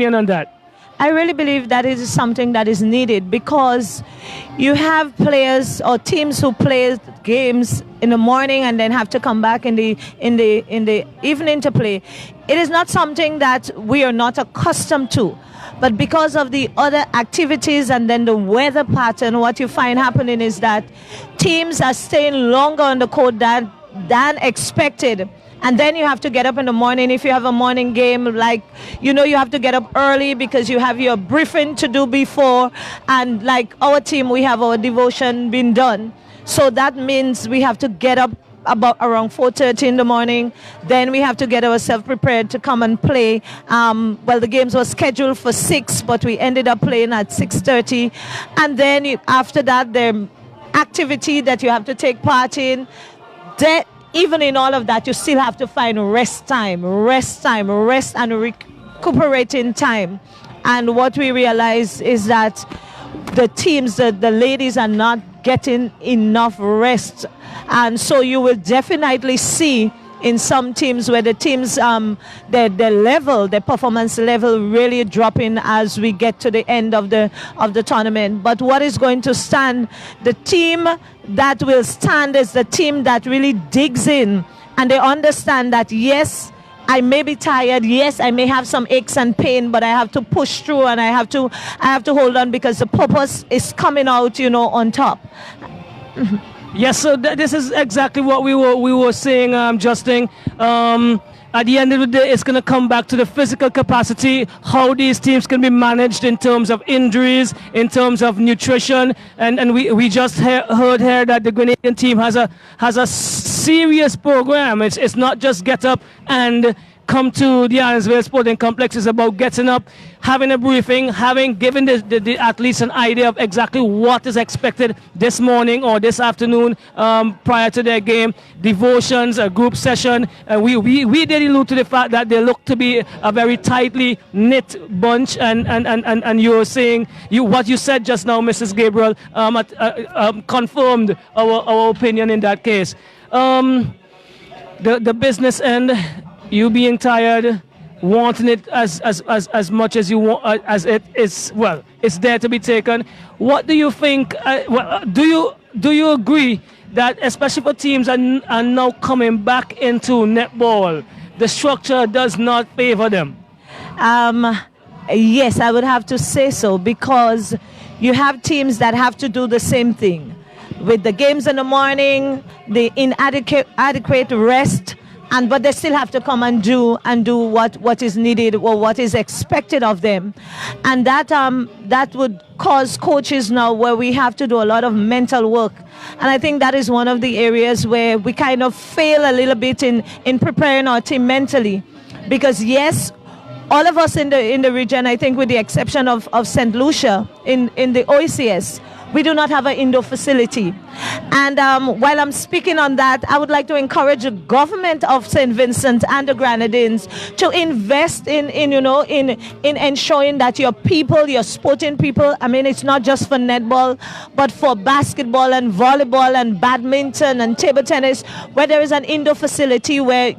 opinion on that? I really believe that it is something that is needed because you have players or teams who play games in the morning and then have to come back in the evening to play. It is not something that we are not accustomed to. But because of the other activities and then the weather pattern, what you find happening is that teams are staying longer on the court than expected. And then you have to get up in the morning. If you have a morning game, like, you have to get up early because you have your briefing to do before. And like our team, we have our devotion being done. So that means we have to get up about around 4:30 in the morning. Then we have to get ourselves prepared to come and play. The games were scheduled for 6, but we ended up playing at 6:30. And then after that, the activity that you have to take part in, even in all of that, you still have to find rest and recuperating time. And what we realize is that the teams, the ladies are not getting enough rest. And so you will definitely see in some teams where the teams, their performance level really dropping as we get to the end of the tournament. But what is going to stand, the team that will stand is the team that really digs in and they understand that, yes, I may be tired, yes, I may have some aches and pain, but I have to push through and I have to hold on because the purpose is coming out, on top. Yes, so this is exactly what we were saying, Justin. At the end of the day, it's going to come back to the physical capacity, how these teams can be managed in terms of injuries, in terms of nutrition, and we just heard here that the Grenadian team has a serious program. It's not just get up and come to the Arnos Sporting Complex. Is about getting up, having a briefing, giving the athletes an idea of exactly what is expected this morning or this afternoon prior to their game. Devotions, a group session. We did allude to the fact that they look to be a very tightly knit bunch, and you were saying what you said just now, Mrs. Gabriel, confirmed our opinion in that case. The business end. You being tired, wanting it as much as you want, as it is. Well, it's there to be taken. What do you think? Do you agree that, especially for teams are now coming back into netball, the structure does not favor them? Yes, I would have to say so, because you have teams that have to do the same thing with the games in the morning, the inadequate rest. But they still have to come and do what is needed or what is expected of them. And that would cause coaches now where we have to do a lot of mental work. And I think that is one of the areas where we kind of fail a little bit in preparing our team mentally. Because yes, all of us in the region, I think with the exception of St. Lucia in the Oecs, we do not have an indoor facility. And while I'm speaking on that, I would like to encourage the government of St. Vincent and the Grenadines to invest in ensuring that your people, your sporting people, I mean, it's not just for netball, but for basketball and volleyball and badminton and table tennis, where there is an indoor facility where,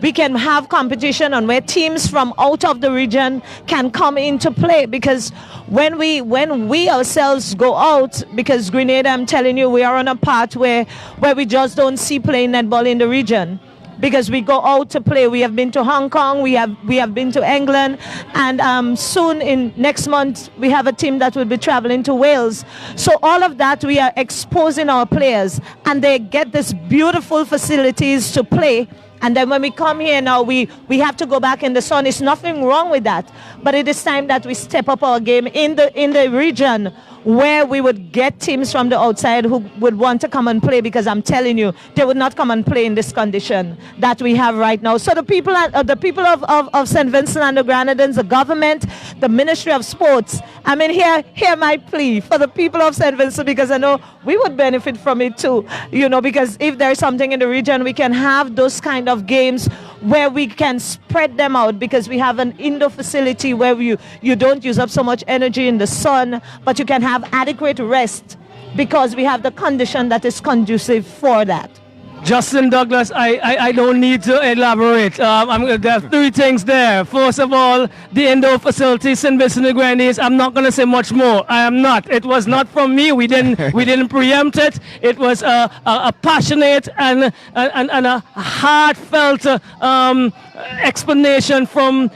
we can have competition and where teams from out of the region can come into play. Because when we ourselves go out, because Grenada, I'm telling you, we are on a path where we just don't see playing netball in the region, because we go out to play. We have been to Hong Kong, we have been to England, and soon in next month we have a team that will be traveling to Wales. So all of that, we are exposing our players, and they get these beautiful facilities to play. And then when we come here now, we have to go back in the sun. It's nothing wrong with that, but it is time that we step up our game in the region, where we would get teams from the outside who would want to come and play, because I'm telling you, they would not come and play in this condition that we have right now. So the people of St. Vincent and the Grenadines, the government, the Ministry of Sports, I mean, hear my plea for the people of St. Vincent, because I know we would benefit from it too, because if there's something in the region, we can have those kind of games where we can spread them out, because we have an indoor facility where you don't use up so much energy in the sun, but you can have adequate rest, because we have the condition that is conducive for that. Justin Douglas, I don't need to elaborate. There are three things there. First of all, the indoor facilities in Vincent and Grenadines. I'm not going to say much more. I am not. It was not from me. We didn't preempt it. It was a passionate and a heartfelt explanation from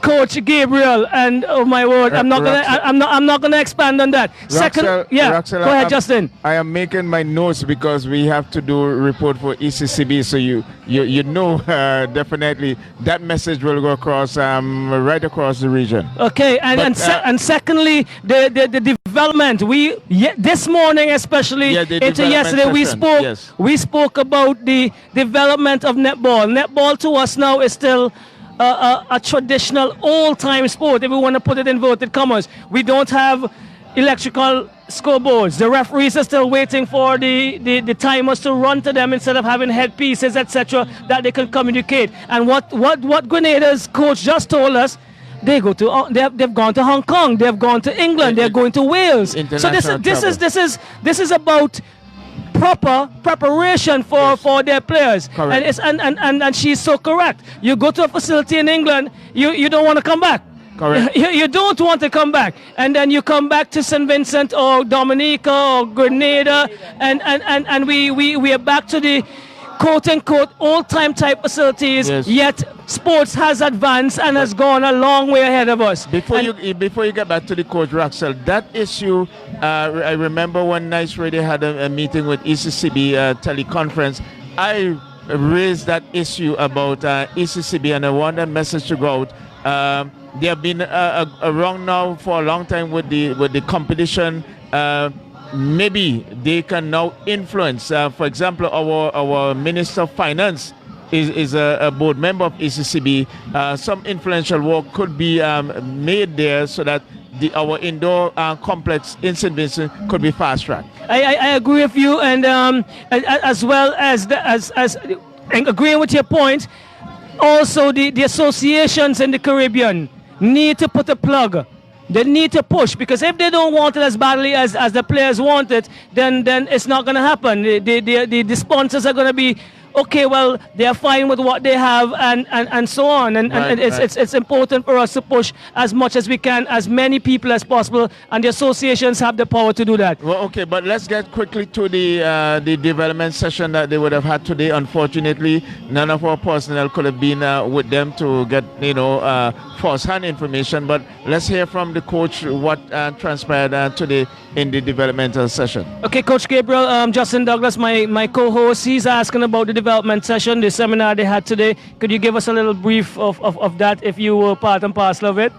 Coach Gabriel. And oh my word, I'm not gonna expand on that. Second, Roxelle, go ahead, Justin. I am making my notes because we have to do a report for Eccb, so you know definitely that message will go across right across the region. Okay, and secondly, the development. This morning especially into yesterday we spoke about the development of netball. Netball to us now is still a traditional old-time sport, if we want to put it in inverted commas. We don't have electrical scoreboards. The referees are still waiting for the timers to run to them instead of having headpieces, etc., that they can communicate. And what Grenada's coach just told us, they've gone to Hong Kong, they've gone to England, they're going to Wales. So this is about proper preparation for their players. Correct. And she's so correct. You go to a facility in England, you don't want to come back. Correct. You don't want to come back, and then you come back to St. Vincent or Dominica or Grenada, and we are back to the quote-unquote old-time type facilities, yes. Yet sports has advanced and has gone a long way ahead of us. Before you get back to the coach, Roxelle, that issue, I remember when Nice Radio had a meeting with Eccb teleconference, I raised that issue about Eccb, and I want a message to go out. They have been around now for a long time with the competition. Maybe they can now influence. For example, our Minister of Finance is a board member of Eccb. Some influential work could be made there so that our indoor complex in St. Vincent could be fast-tracked. I agree with you, and as well as agreeing with your point, also the associations in the Caribbean need to put a plug. They need to push, because if they don't want it as badly as the players want it, then it's not going to happen. The sponsors are going to be, okay, well, they're fine with what they have, and so on. And it's important for us to push as much as we can, as many people as possible, and the associations have the power to do that. Well, okay, but let's get quickly to the development session that they would have had today. Unfortunately, none of our personnel could have been with them to get, first-hand information. But let's hear from the coach what transpired today in the developmental session. Okay, Coach Gabriel, Justin Douglas, my co-host, he's asking about the development session, the seminar they had today. Could you give us a little brief of that, if you were part and parcel of it?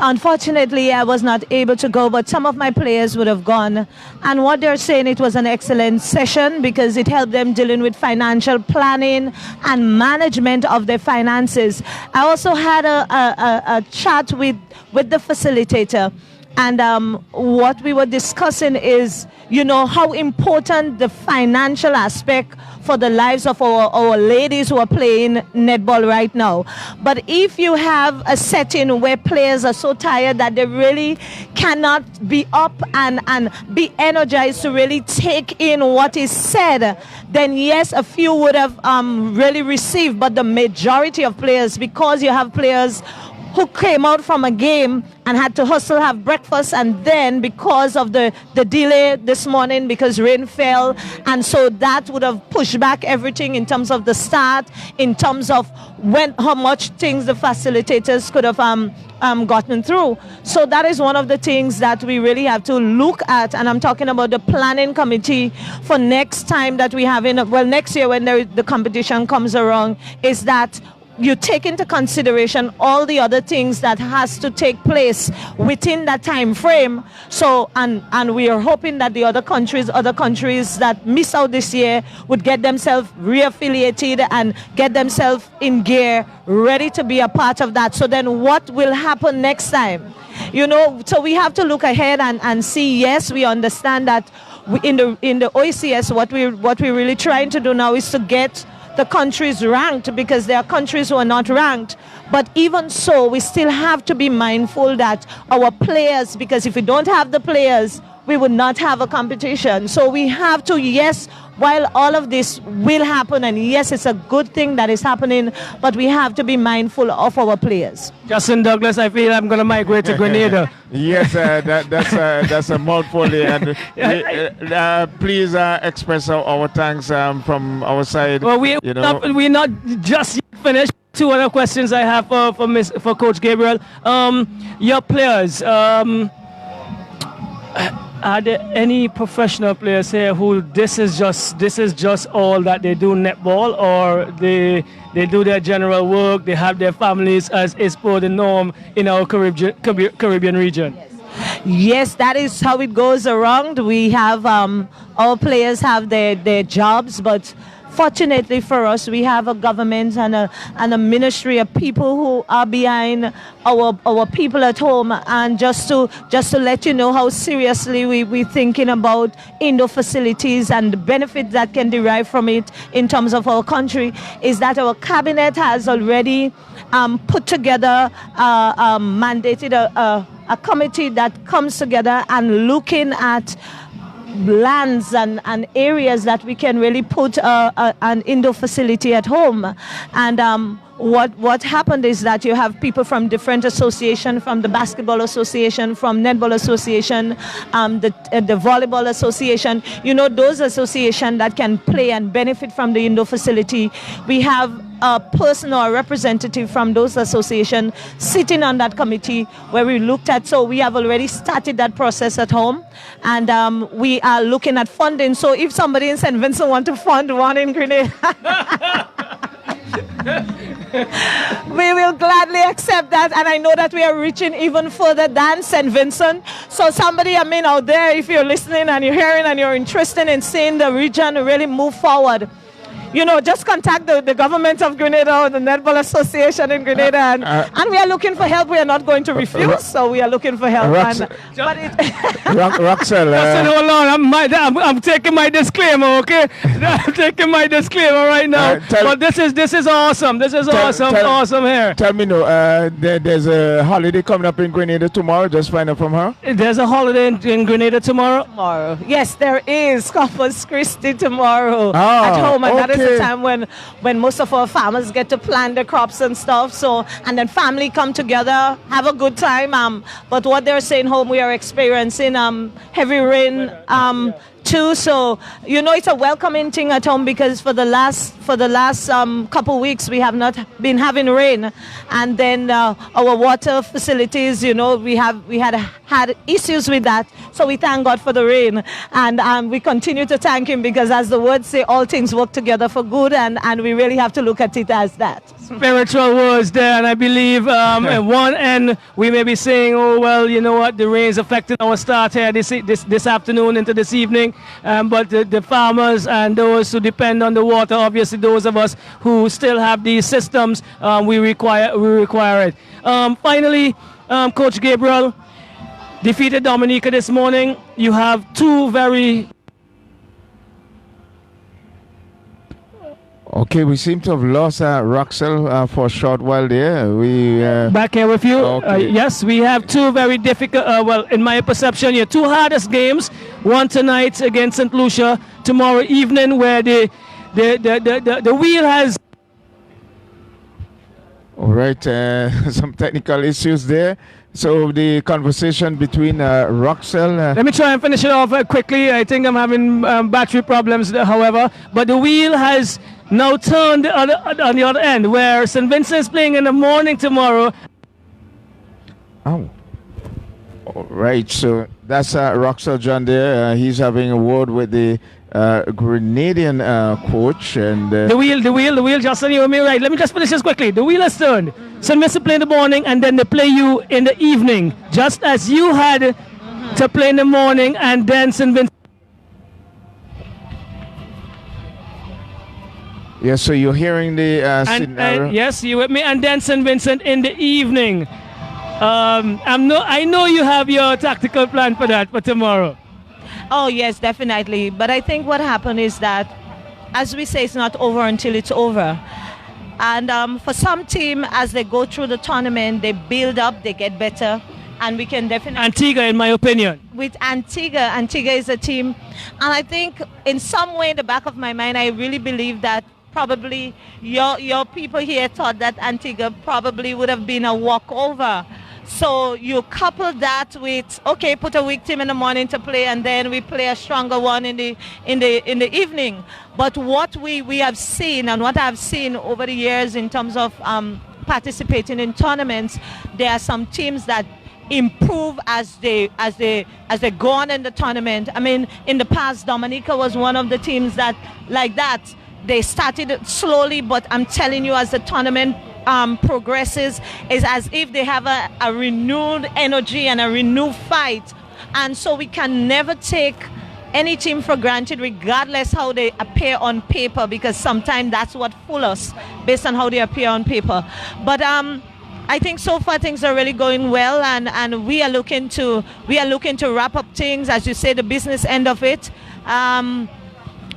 Unfortunately, I was not able to go, but some of my players would have gone. And what they're saying, it was an excellent session because it helped them dealing with financial planning and management of their finances. I also had a chat with the facilitator. And what we were discussing is, how important the financial aspect for the lives of our ladies who are playing netball right now. But if you have a setting where players are so tired that they really cannot be up and be energized to really take in what is said, then yes, a few would have really received. But the majority of players, because you have players who came out from a game and had to hustle, have breakfast, and then because of the delay this morning, because rain fell, and so that would have pushed back everything in terms of the start, in terms of how much things the facilitators could have gotten through. So that is one of the things that we really have to look at, and I'm talking about the planning committee for next time that we have next year when the competition comes around, is that you take into consideration all the other things that has to take place within that time frame. So, and we are hoping that the other countries that miss out this year would get themselves reaffiliated and get themselves in gear, ready to be a part of that. So then what will happen next time? So we have to look ahead and see, yes, we understand that in the OECS, what we're really trying to do now is to get the countries ranked, because there are countries who are not ranked. But even so, we still have to be mindful that our players, because if we don't have the players, we would not have a competition. So we have to, yes, while all of this will happen, and yes, it's a good thing that is happening, but we have to be mindful of our players. Justin Douglas, I feel I'm going to migrate to Grenada. Yes, that's a mouthful there. And please express our thanks from our side. Well, we're not just yet finished. Two other questions I have for Coach Gabriel. Your players, are there any professional players here who this is just all that they do netball, or they do their general work, they have their families as is per the norm in our Caribbean region? Yes, that is how it goes around. We have our players have their jobs, but fortunately for us, we have a government and a ministry of people who are behind our people at home. And just to let you know how seriously we're thinking about indoor facilities and the benefit that can derive from it in terms of our country, is that our cabinet has already put together, mandated a committee that comes together and looking at lands and areas that we can really put an indoor facility at home. And what happened is that you have people from different associations, from the Basketball Association, from Netball Association, the Volleyball Association, those associations that can play and benefit from the indoor facility. We have a person or a representative from those associations sitting on that committee where we looked at, so we have already started that process at home, and we are looking at funding. So if somebody in St. Vincent want to fund one in Grenada, we will gladly accept that, and I know that we are reaching even further than St. Vincent. So somebody, out there, if you're listening and you're hearing and you're interested in seeing the region really move forward, just contact the government of Grenada or the Netball Association in Grenada, and we are looking for help. We are not going to refuse, so we are looking for help. Roxelle, hold on, I'm taking my disclaimer, okay? I'm taking my disclaimer right now. But this is awesome. This is awesome here. Tell me, there's a holiday coming up in Grenada tomorrow. Just find out from her. There's a holiday in Grenada tomorrow. Yes, there is Corpus Christi tomorrow at home, and that is the time when most of our farmers get to plant their crops and stuff. So, and then family come together, have a good time. But what they're saying home, we are experiencing heavy rain too. So it's a welcoming thing at home, because for the last couple weeks we have not been having rain, and then our water facilities, we had issues with that. So we thank God for the rain, and we continue to thank Him, because as the words say, all things work together for good, and we really have to look at it as that. Spiritual words there, and I believe at one end we may be saying, oh well, you know what, the rain is affecting our start here this afternoon into this evening, but the farmers and those who depend on the water, obviously those of us who still have these systems, we require it. Finally, Coach Gabriel, defeated Dominica this morning. You have two very... Okay, we seem to have lost Roxelle for a short while there. We back here with you. Okay. Yes, we have two very difficult, well, in my perception, your two hardest games. One tonight against St. Lucia, tomorrow evening, where the wheel has... All right, some technical issues there. So the conversation between Roxelle... Let me try and finish it off quickly. I think I'm having battery problems, however. But the wheel has now turned on the other end, where St. Vincent is playing in the morning tomorrow. Oh. All right, so that's Roxelle John there. He's having a word with the Grenadian coach, and the wheel, Justin, you hear me right? Let me just finish this quickly. The wheel has turned. St. Vincent play in the morning, and then they play you in the evening, just as you had to play in the morning, and then St. Vincent. Yes, so you're hearing the scenario. Yes, you with me, and then St. Vincent in the evening. I know you have your tactical plan for that for tomorrow. Oh yes, definitely. But I think what happened is that, as we say, it's not over until it's over. And for some team, as they go through the tournament, they build up, they get better. and we can definitely... Antigua, in my opinion. With Antigua is a team, and I think in some way in the back of my mind, I really believe that probably your people here thought that Antigua probably would have been a walkover. So you couple that with, okay, put a weak team in the morning to play, and then we play a stronger one in the evening. But what we have seen, and what I've seen over the years in terms of participating in tournaments, there are some teams that improve as they go on in the tournament. I mean, in the past, Dominica was one of the teams that, like that, they started slowly, but I'm telling you, as the tournament progresses, is as if they have a renewed energy and a renewed fight. And so we can never take any team for granted, regardless how they appear on paper, because sometimes that's what fools us based on how they appear on paper. But I think so far things are really going well, and we are looking to wrap up things, as you say, the business end of it.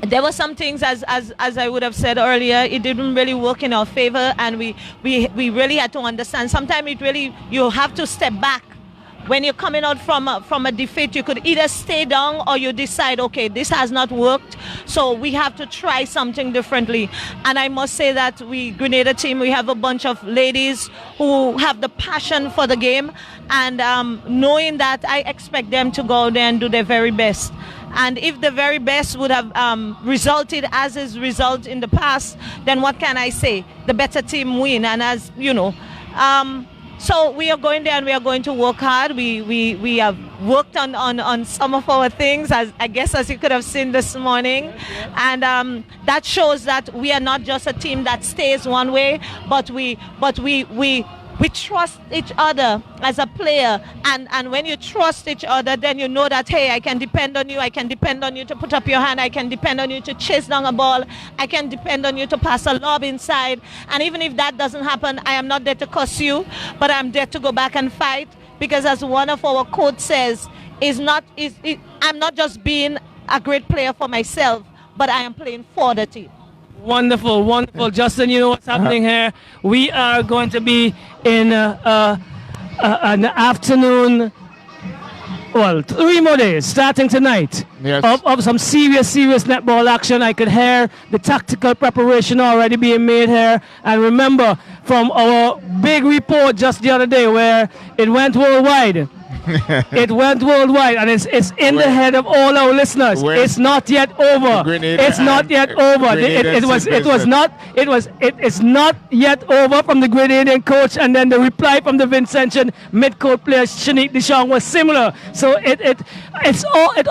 There were some things, as I would have said earlier, it didn't really work in our favor, and we really had to understand. Sometimes you have to step back. When you're coming out from a defeat, you could either stay down or you decide, okay, this has not worked, so we have to try something differently. And I must say that Grenada team, we have a bunch of ladies who have the passion for the game, and knowing that, I expect them to go there and do their very best. And if the very best would have resulted as is result in the past, then what can I say? The better team win. And as you know, so we are going there and we are going to work hard. We have worked on some of our things, as I guess as you could have seen this morning, and that shows that we are not just a team that stays one way, but we trust each other as a player, and when you trust each other, then you know that, hey, I can depend on you. I can depend on you to put up your hand. I can depend on you to chase down a ball. I can depend on you to pass a lob inside. And even if that doesn't happen, I am not there to curse you, but I'm there to go back and fight, because as one of our coach says, I'm not just being a great player for myself, but I am playing for the team. Wonderful, wonderful. Justin, you know what's happening here? We are going to be in an afternoon, well, 3 more days, starting tonight, yes, of some serious netball action. I could hear the tactical preparation already being made here. And remember, from our big report just the other day where it went worldwide, it went worldwide, and it's in the head of all our listeners. It's not yet over. It's not yet over. It's not yet over from the Grenadian coach, and then the reply from the Vincent mid-court player Shanique Deschamps was similar. So it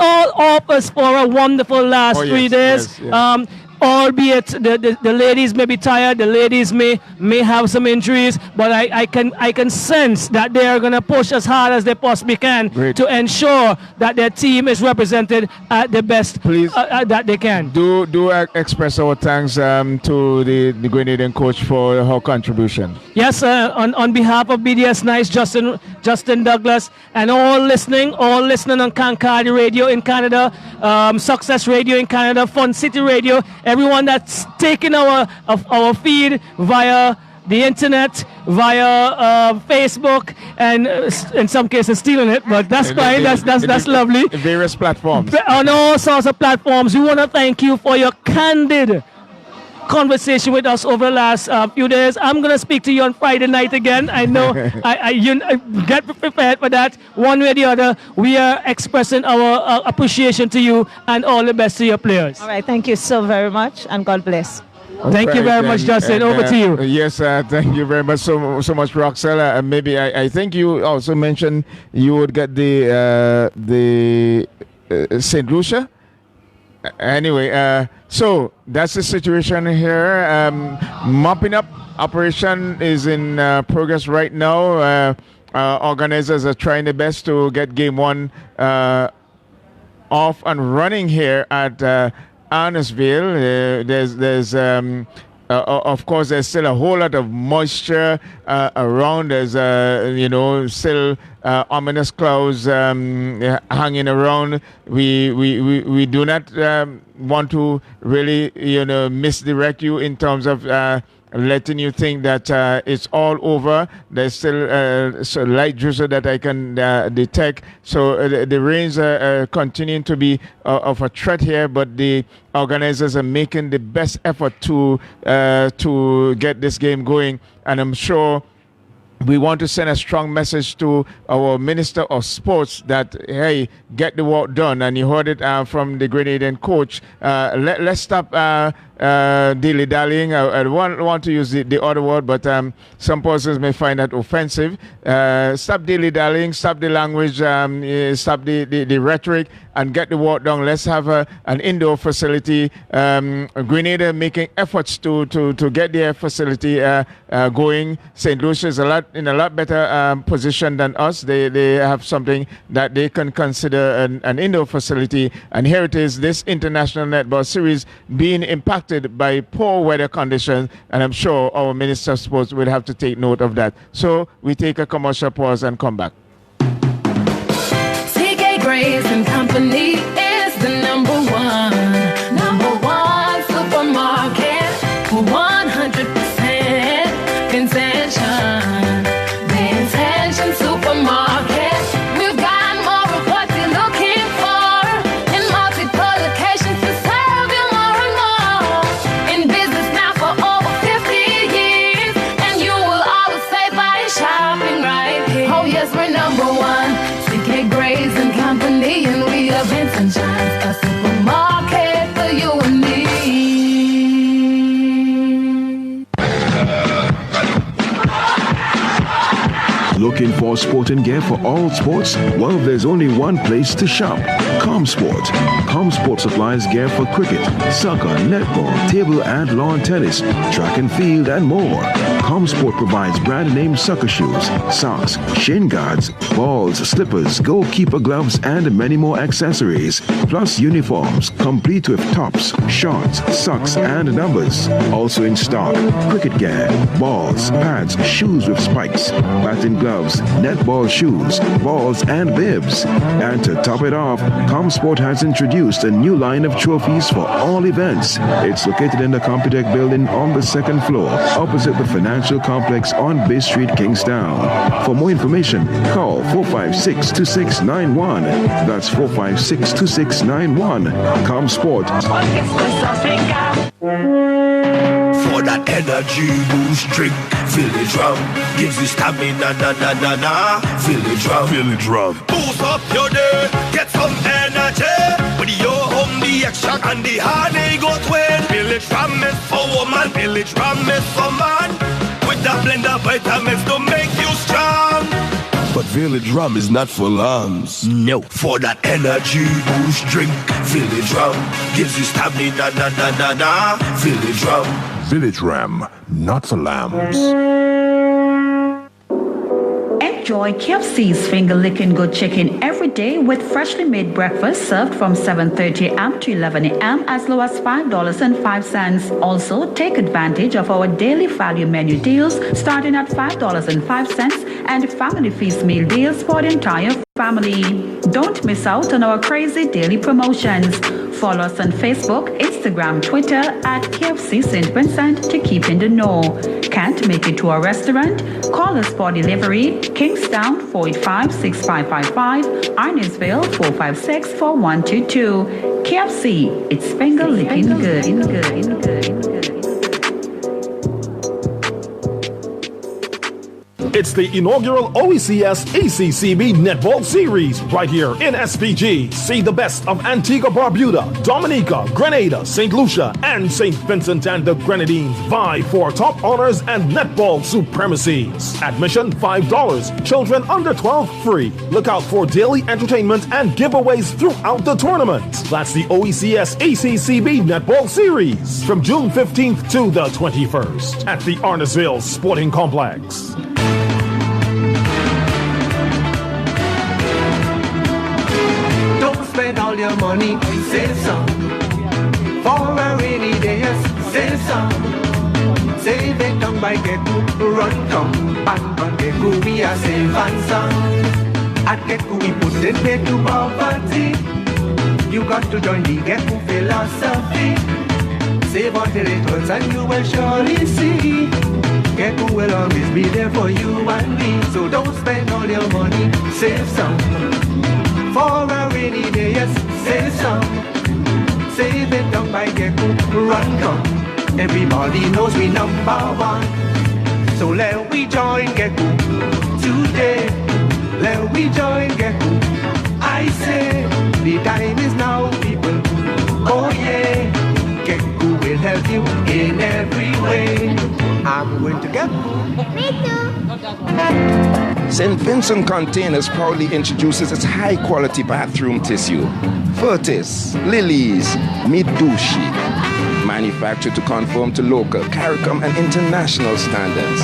all offers for a wonderful last 3 days. Yes. Albeit the ladies may be tired, the ladies may have some injuries, but I can sense that they are going to push as hard as they possibly can to ensure that their team is represented at the best that they can. Do express our thanks to the Grenadian coach for her contribution. Yes, on behalf of BDS Nice, Justin Douglas, and all listening on Kankadi Radio in Canada, Success Radio in Canada, Fun City Radio, everyone that's taking our feed via the internet, via Facebook, and in some cases stealing it, but that's fine. That's lovely. Various platforms. On all sorts of platforms. We want to thank you for your candid conversation with us over the last few days. I'm going to speak to you on Friday night again. I know you get prepared for that. One way or the other, we are expressing our appreciation to you, and all the best to your players. All right, thank you so very much, and God bless. Thank you very much, Justin. Over to you. Yes, thank you very much so much, Roxella. Maybe I think you also mentioned you would get the St. Lucia. Anyway, so that's the situation here. Mopping up operation is in progress right now. Organizers are trying their best to get game 1 off and running here at Arnosville. There's of course, there's still a whole lot of moisture around. There's still ominous clouds hanging around. We do not want to really misdirect you in terms of letting you think that it's all over. There's still so light drizzle that I can detect. So the rains are continuing to be of a threat here, but the organizers are making the best effort to get this game going, and I'm sure we want to send a strong message to our Minister of Sports that, hey, get the work done. And you heard it from the Grenadian coach. Let's stop dilly-dallying. I want to use the other word, but some persons may find that offensive. Stop dilly-dallying, stop the language, stop the rhetoric, and get the work done. Let's have an indoor facility. Grenada making efforts to get their facility going. St. Lucia is in a lot better position than us. They have something that they can consider an indoor facility. And here it is, this international netball series being impacted by poor weather conditions. And I'm sure our Minister of Sports will have to take note of that. So we take a commercial pause and come back. Grace and Company is the number one supermarket for 100% intention. The intention supermarket. We've got more of what you're looking for in multiple locations to serve you more and more. In business now for over 50 years, and you will always save by shopping right here. Oh yes, we're number one. CK Grace and Company, and we are Vincent Shines, a supermarket for you and me. Looking for sporting gear for all sports? Well, there's only one place to shop. ComSport. ComSport supplies gear for cricket, soccer, netball, table and lawn tennis, track and field, and more. ComSport provides brand name soccer shoes, socks, shin guards, balls, slippers, goalkeeper gloves, and many more accessories. Plus uniforms, complete with tops, shorts, socks, and numbers. Also in stock, cricket gear, balls, pads, shoes with spikes, batting gloves, netball shoes, balls, and bibs. And to top it off, ComSport has introduced a new line of trophies for all events. It's located in the Computech building on the second floor, opposite the financial complex on Bay Street, Kingstown. For more information, call 456-2691. That's 456-2691. ComSport. For that energy boost drink, feel the drum. Gives you stamina, feel the drum. Feel the drum. Boost up your day, get some energy. With your home, the action and the honey go twin. Feel the drum is for woman, feel the drum is for man. With that blend of vitamins to make you strong. But Village Rum is not for lambs. No. For that energy boost drink, Village Rum gives you stamina, Village Rum. Village Rum, not for lambs. Enjoy KFC's finger-licking good chicken every day with freshly made breakfast served from 7:30 a.m. to 11 a.m. as low as $5.05. Also, take advantage of our daily value menu deals starting at $5.05 and family feast meal deals for the entire family. Don't miss out on our crazy daily promotions. Follow us on Facebook, Instagram, Twitter at KFC St. Vincent to keep in the know. Can't make it to our restaurant? Call us for delivery. Kingstown 485-6555, Arnosville 456-4122. KFC, it's finger licking good. It's the inaugural Oecs Eccb Netball Series right here in SPG. See the best of Antigua Barbuda, Dominica, Grenada, St. Lucia, and St. Vincent and the Grenadines vie for top honors and netball supremacies. Admission $5. Children under 12 free. Look out for daily entertainment and giveaways throughout the tournament. That's the Oecs Eccb Netball Series from June 15th to the 21st at the Arnosville Sporting Complex. Spend all your money, save some. For a rainy day, save some. Save it down by Geku, run come. Bank on Geku, we are save and some. At Geku, we put it pay to poverty. You got to join the Geku philosophy. Save until it hurts and you will surely see. Gecko will always be there for you and me. So don't spend all your money, save some. For a rainy day, yes, save some. Save it down by Gecko, run come. Everybody knows we number one. So let we join Gecko today. Let we join Gecko. I say the time is now, people. Oh yeah, Gecko will help you in every way. I'm going to Gecko. Me too. St. Vincent Containers proudly introduces its high-quality bathroom tissue. Furtis, Lilies, Midushi. Manufactured to conform to local, CARICOM and international standards.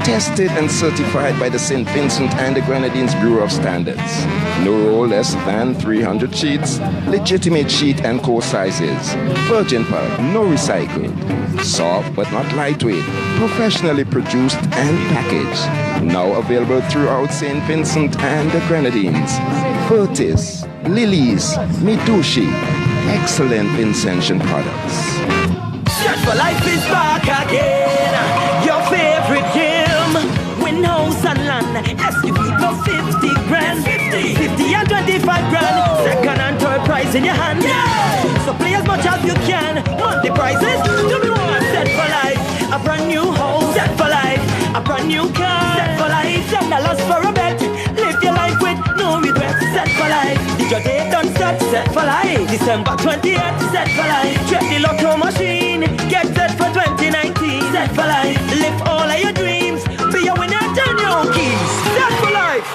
Tested and certified by the St. Vincent and the Grenadines Bureau of Standards. No less than 300 sheets, legitimate sheet and core sizes. Virgin pulp, no recycled. Soft but not lightweight, professionally produced and packaged. Now available throughout St. Vincent and the Grenadines. Furtis, Lilies, Midushi. Excellent Vincentian products. Search for Life is back again. Your favorite game. Win house and land. Eccb plus 50 grand. 50 and 25 grand. Second and third prize in your hand. Yeah. So play as much as you can. Want the prizes? Do me one. Set for life. A brand new house. Set for life. A brand new car. Set for life. $10 for a bet. Live your life with no regrets. Set for life. Did your day done set? Set for life. December 28th. Set for life. Check the lotto machine. Get set for 2019. Set for life. Live all of your dreams. Be a winner, turn your own keys. Set for life.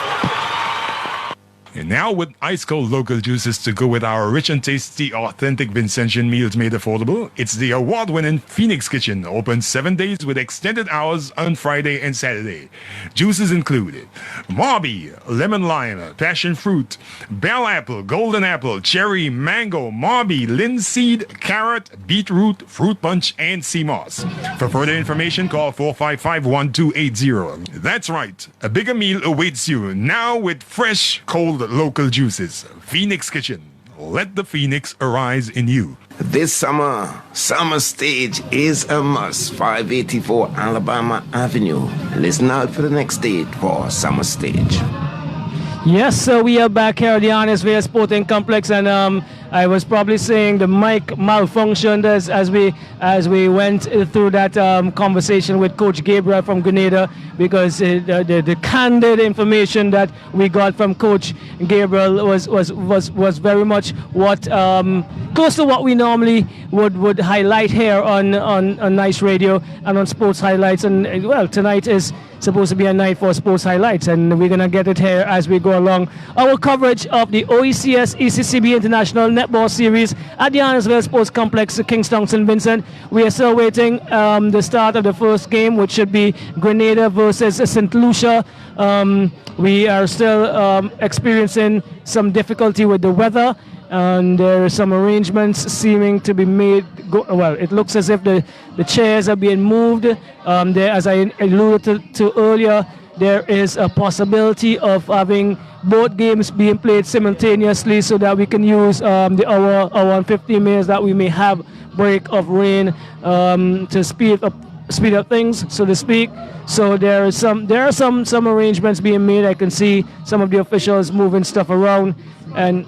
And now with ice-cold local juices to go with our rich and tasty authentic Vincentian meals made affordable, it's the award-winning Phoenix Kitchen, open 7 days with extended hours on Friday and Saturday. Juices included Marby, lemon lime, passion fruit, bell apple, golden apple, cherry, mango, Marby, linseed, carrot, beetroot, fruit punch, and sea moss. For further information, call 455-1280. That's right, a bigger meal awaits you now with fresh, cold local juices. Phoenix Kitchen. Let the phoenix arise in you. This summer stage is a must. 584 Alabama Avenue. Listen out for the next date for summer stage. Yes, so we are back here at the Arnos Sporting Complex, and I was probably saying the mic malfunctioned as we went through that conversation with Coach Gabriel from Grenada, because the candid information that we got from Coach Gabriel was very much what close to what we normally would highlight here on Nice Radio and on Sports Highlights. And well, tonight is supposed to be a night for sports highlights, and we're gonna get it here as we go along. Our coverage of the OECS Eccb International Netball Series at the Arnos Sports Complex, Kingston, St. Vincent. We are still waiting the start of the first game, which should be Grenada versus St. Lucia. We are still experiencing some difficulty with the weather, and there are some arrangements seeming to be made. Well, it looks as if the chairs are being moved. There, as I alluded to earlier, there is a possibility of having both games being played simultaneously, so that we can use the hour and 15 minutes that we may have break of rain to speed up things, so to speak. So there are some arrangements being made. I can see some of the officials moving stuff around, and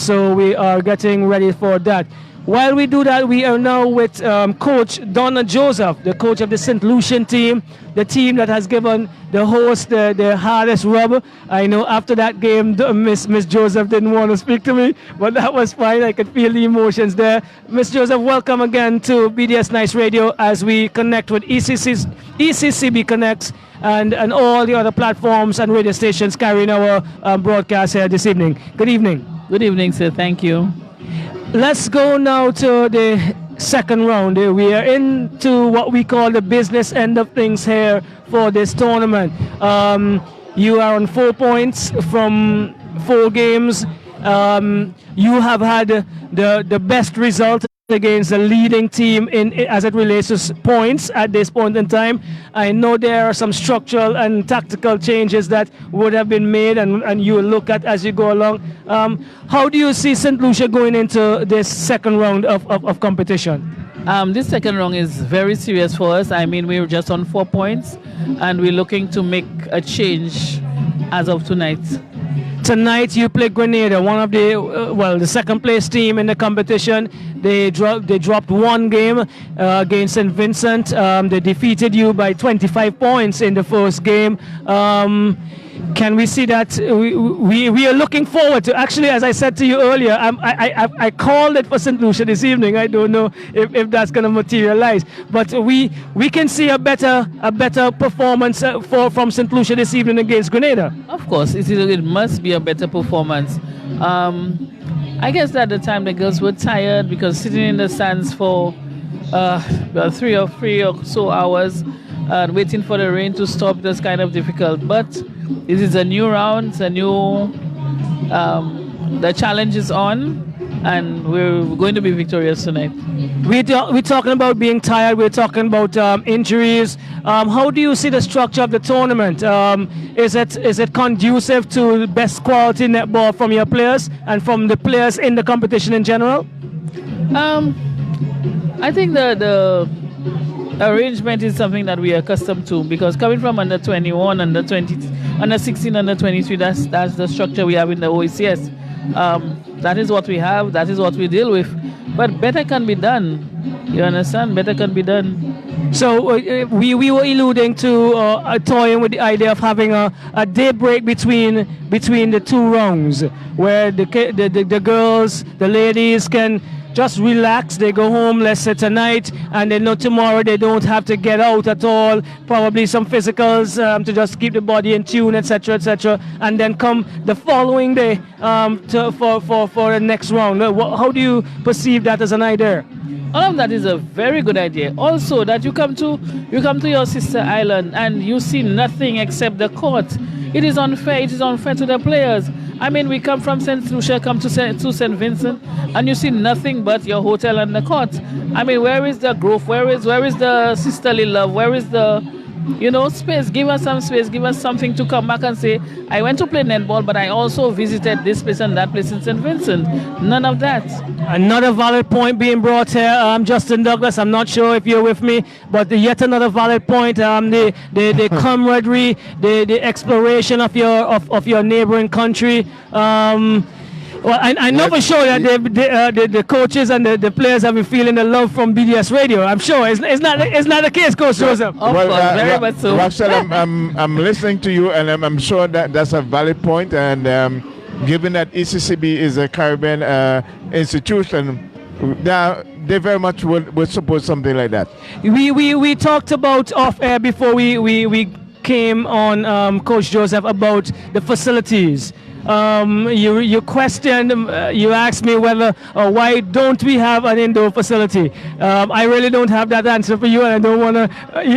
so we are getting ready for that. While we do that, we are now with Coach Donna Joseph, the coach of the St. Lucian team, the team that has given the host the hardest rub. I know after that game, Miss Joseph didn't want to speak to me, but that was fine. I could feel the emotions there. Miss Joseph, welcome again to BDS Nice Radio as we connect with ECCB Connects and all the other platforms and radio stations carrying our broadcast here this evening. Good evening. Good evening, sir. Thank you. Let's go now to the second round. We are into what we call the business end of things here for this tournament. You are on 4 points from 4 games. You have had the best result against the leading team as it relates to points at this point in time. I know there are some structural and tactical changes that would have been made, and you will look at as you go along. How do you see St. Lucia going into this second round of competition? This second round is very serious for us. I mean, we're just on 4 points, and we're looking to make a change as of tonight. Tonight you play Grenada, one of the second place team in the competition. They dropped one game against St. Vincent. They defeated you by 25 points in the first game. Can we see that we are looking forward to, actually, as I said to you earlier, I called it for St. Lucia this evening. I don't know if that's going to materialize, but we can see a better performance from St. Lucia this evening against Grenada. Of course, it must be a better performance. I guess at the time the girls were tired because sitting in the stands for about 3 or so hours, waiting for the rain to stop was kind of difficult. But this is a new round, it's a new, the challenge is on, and we're going to be victorious tonight. We're talking about being tired, we're talking about injuries. How do you see the structure of the tournament? Is it conducive to best quality netball from your players and from the players in the competition in general? I think the arrangement is something that we are accustomed to, because coming from under 21, under 20, under 16, under 23, that's the structure we have in the OECS. That is what we have, that is what we deal with. But better can be done. You understand? Better can be done. So we were alluding to toying with the idea of having a day break between the two rounds, where the girls, the ladies can just relax. They go home, let's say tonight, and they know tomorrow they don't have to get out at all. Probably some physicals to just keep the body in tune, etc., etc., and then come the following day for the next round. How do you perceive that as an idea? All of that is a very good idea. Also, that you come to your sister island and you see nothing except the court. It is unfair. It is unfair to the players. I mean, we come from St. Lucia, come to St. Vincent, and you see nothing but your hotel and the court. I mean, where is the growth? Where is the sisterly love? Where is the, space? Give us some space. Give us something to come back and say, I went to play netball, but I also visited this place and that place in St. Vincent. None of that. Another valid point being brought here, Justin Douglas. I'm not sure if you're with me, but yet another valid point. The camaraderie, the exploration of your neighboring country. Well, I know for sure that the coaches and the players have been feeling the love from BDS Radio. I'm sure it's not the case, Coach Joseph. Of course, very much so. Rochelle, I'm listening to you, and I'm sure that that's a valid point. And given that Eccb is a Caribbean institution, they very much would support something like that. We talked about off air before we came on, Coach Joseph, about the facilities. You questioned, you asked me whether or why don't we have an indoor facility. I really don't have that answer for you, and I don't want to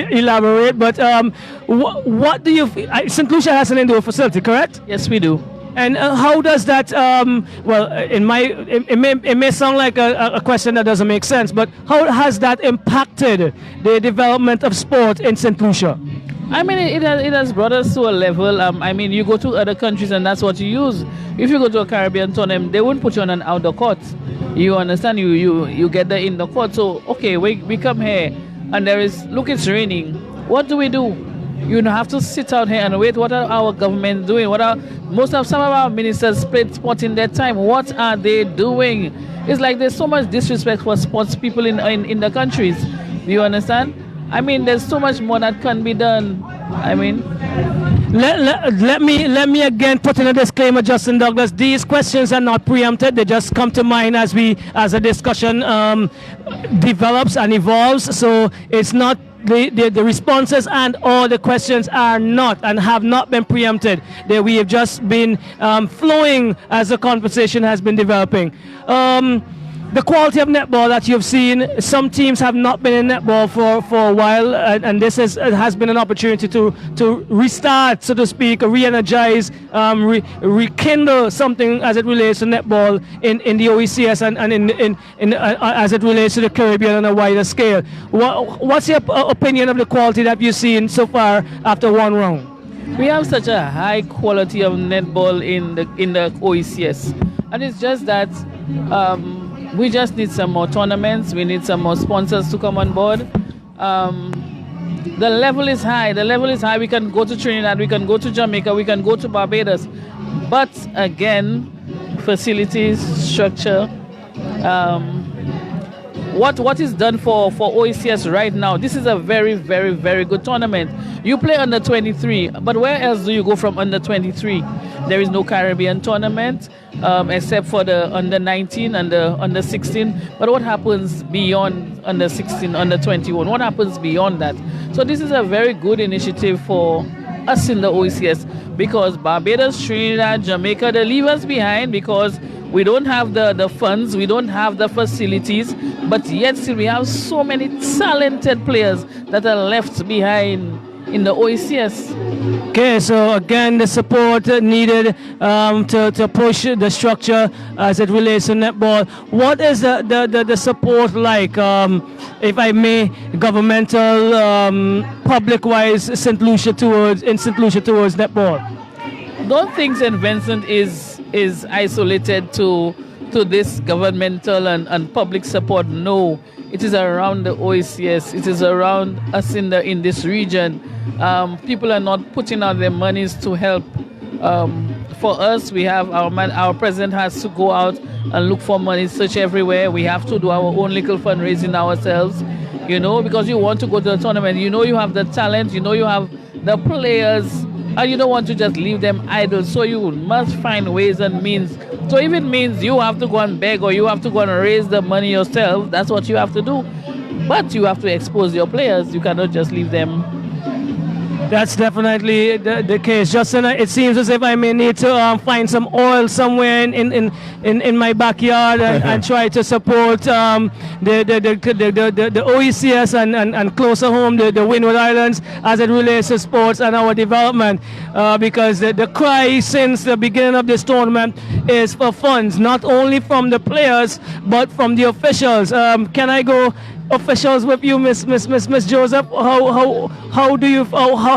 elaborate. But what do you? St. Lucia has an indoor facility, correct? Yes, we do. And how does that? It may sound like a question that doesn't make sense, but how has that impacted the development of sport in St. Lucia? I mean, it has brought us to a level. I mean, you go to other countries and that's what you use. If you go to a Caribbean tournament, they won't put you on an outdoor court. You understand? You get the indoor court. So, okay, we come here and look, it's raining. What do? You have to sit out here and wait. What are our government doing? Some of our ministers spotting their time. What are they doing? It's like there's so much disrespect for sports people in the countries. Do you understand? I mean, there's so much more that can be done. I mean, let me again put in a disclaimer, Justin Douglas. These questions are not preempted. They just come to mind as a discussion develops and evolves. So it's not the responses and all the questions are not and have not been preempted. We have just been flowing as the conversation has been developing. The quality of netball that you've seen, some teams have not been in netball for a while, and this has been an opportunity to restart, so to speak, re-energize, rekindle something as it relates to netball in the OECS and as it relates to the Caribbean on a wider scale. What's your opinion of the quality that you've seen so far after one round? We have such a high quality of netball in the OECS, and it's just that We just need some more tournaments. We need some more sponsors to come on board. The level is high. The level is high. We can go to Trinidad. We can go to Jamaica. We can go to Barbados. But again, facilities, structure. What is done for OECS right now? This is a very, very, very good tournament. You play under 23, but where else do you go from under 23? There is no Caribbean tournament except for the under 19 and the under 16. But what happens beyond under 16, under 21? What happens beyond that? So this is a very good initiative for us in the OECS, because Barbados, Trinidad, Jamaica, they leave us behind because we don't have the funds, we don't have the facilities, but yet still we have so many talented players that are left behind in the OECS. Okay, so again, the support needed to push the structure as it relates to netball. What is the support like, if I may, governmental, public-wise, in St. Lucia towards netball? Don't think St. Vincent is isolated to this governmental and public support. No, it is around the OECS. It is around us in this region. People are not putting out their monies to help. For us, we have our president has to go out and look for money, search everywhere. We have to do our own little fundraising ourselves, because you want to go to the tournament. You have the talent, you have the players, and you don't want to just leave them idle. So you must find ways and means. So if it means you have to go and beg or you have to go and raise the money yourself, that's what you have to do. But you have to expose your players. You cannot just leave them. That's definitely the case. Justin, it seems as if I may need to find some oil somewhere in my backyard and try to support the OECS and closer home, the Windward Islands, as it relates to sports and our development. Because the cry since the beginning of this tournament is for funds, not only from the players, but from the officials. Can I go officials with you, Miss Joseph? How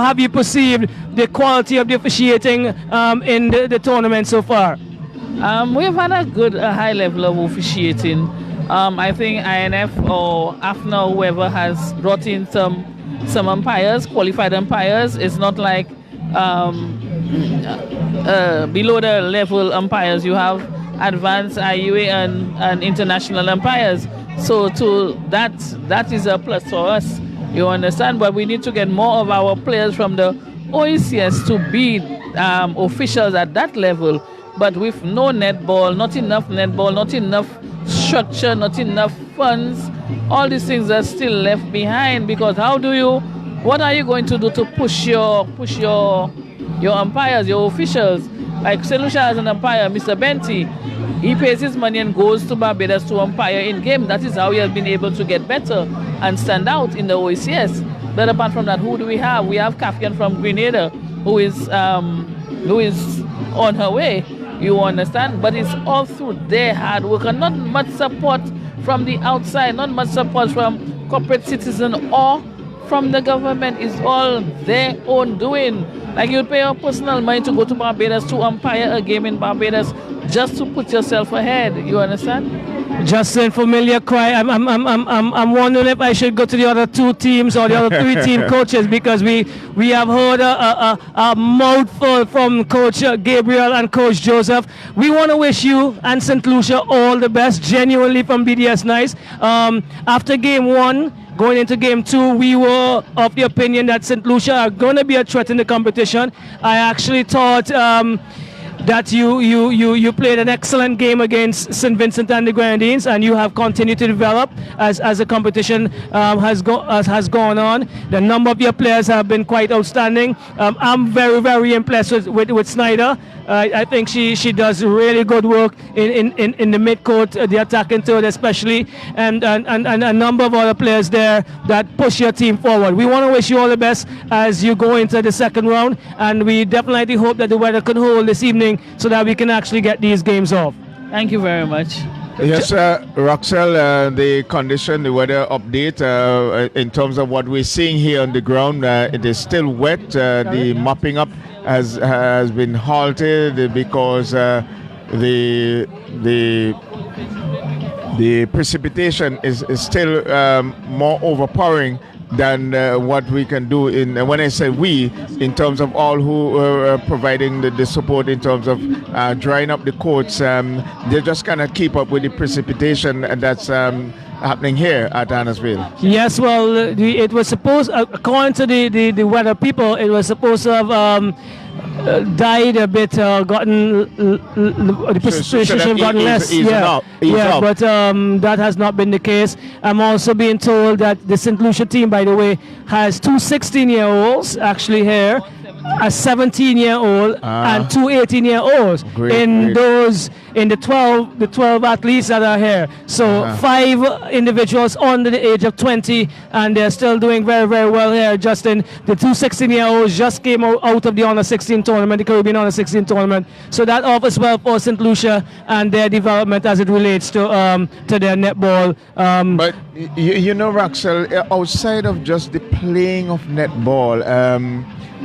have you perceived the quality of the officiating in the tournament so far? We've had a high level of officiating. I think INF or AFNA or whoever has brought in some umpires, qualified umpires. It's not like below the level umpires. You have advanced IUA and international umpires. So that is a plus for us, you understand? But we need to get more of our players from the OECS to be officials at that level. But with no netball, not enough structure, not enough funds, all these things are still left behind. Because what are you going to do to push your umpires, your officials? Like St. Lucia has an umpire, Mr. Benty. He pays his money and goes to Barbados to umpire in game. That is how he has been able to get better and stand out in the OECS. But apart from that, who do we have? We have Kafian from Grenada, who is on her way. You understand? But it's all through their hard work and not much support from the outside, not much support from corporate citizen or from the government. It's all their own doing. Like you pay your personal money to go to Barbados to umpire a game in Barbados just to put yourself ahead. You understand? Justin, familiar cry. I'm wondering if I should go to the other two teams or the other three team coaches, because we have heard a mouthful from Coach Gabriel and Coach Joseph. We want to wish you and St. Lucia all the best, genuinely from BDS Nice. After game one, going into game two, we were of the opinion that St. Lucia are going to be a threat in the competition. I actually thought that you played an excellent game against St. Vincent and the Grenadines, and you have continued to develop as the competition has gone on. The number of your players have been quite outstanding. I'm very, very impressed with Snyder. I think she does really good work in the midcourt, the attacking third especially, and a number of other players there that push your team forward. We want to wish you all the best as you go into the second round, and we definitely hope that the weather can hold this evening so that we can actually get these games off. Thank you very much. Yes, Roxelle, the condition, the weather update in terms of what we're seeing here on the ground, it is still wet. The mopping up has been halted because the the precipitation is still more overpowering than what we can do in, when I say we, in terms of all who are providing the support in terms of drying up the courts. They just cannot keep up with the precipitation that's happening here at Arnosville. Yes, well, it was supposed, according to the weather people, it was supposed to have died a bit, gotten the precipitation should have gotten less. But that has not been the case. I'm also being told that the St. Lucia team, by the way, has two 16-year-olds actually here, a 17-year-old and two 18-year-olds in the 12 athletes that are here. So 5 individuals under the age of 20, and they're still doing very, very well here. Justin, the two 16-year-olds just came out of the Under 16 tournament, the Caribbean Under 16 tournament. So that offers well for St. Lucia and their development as it relates to their netball. But you know, Raxel, outside of just the playing of netball,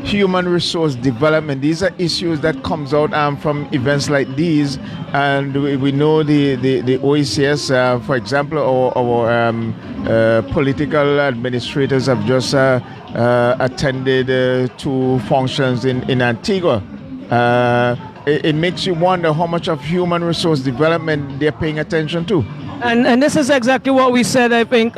human resource development, these are issues that comes out from events like these, and we know the OECS, for example, our political administrators have just attended 2 functions in Antigua. It makes you wonder how much of human resource development they're paying attention to. And this is exactly what we said, I think,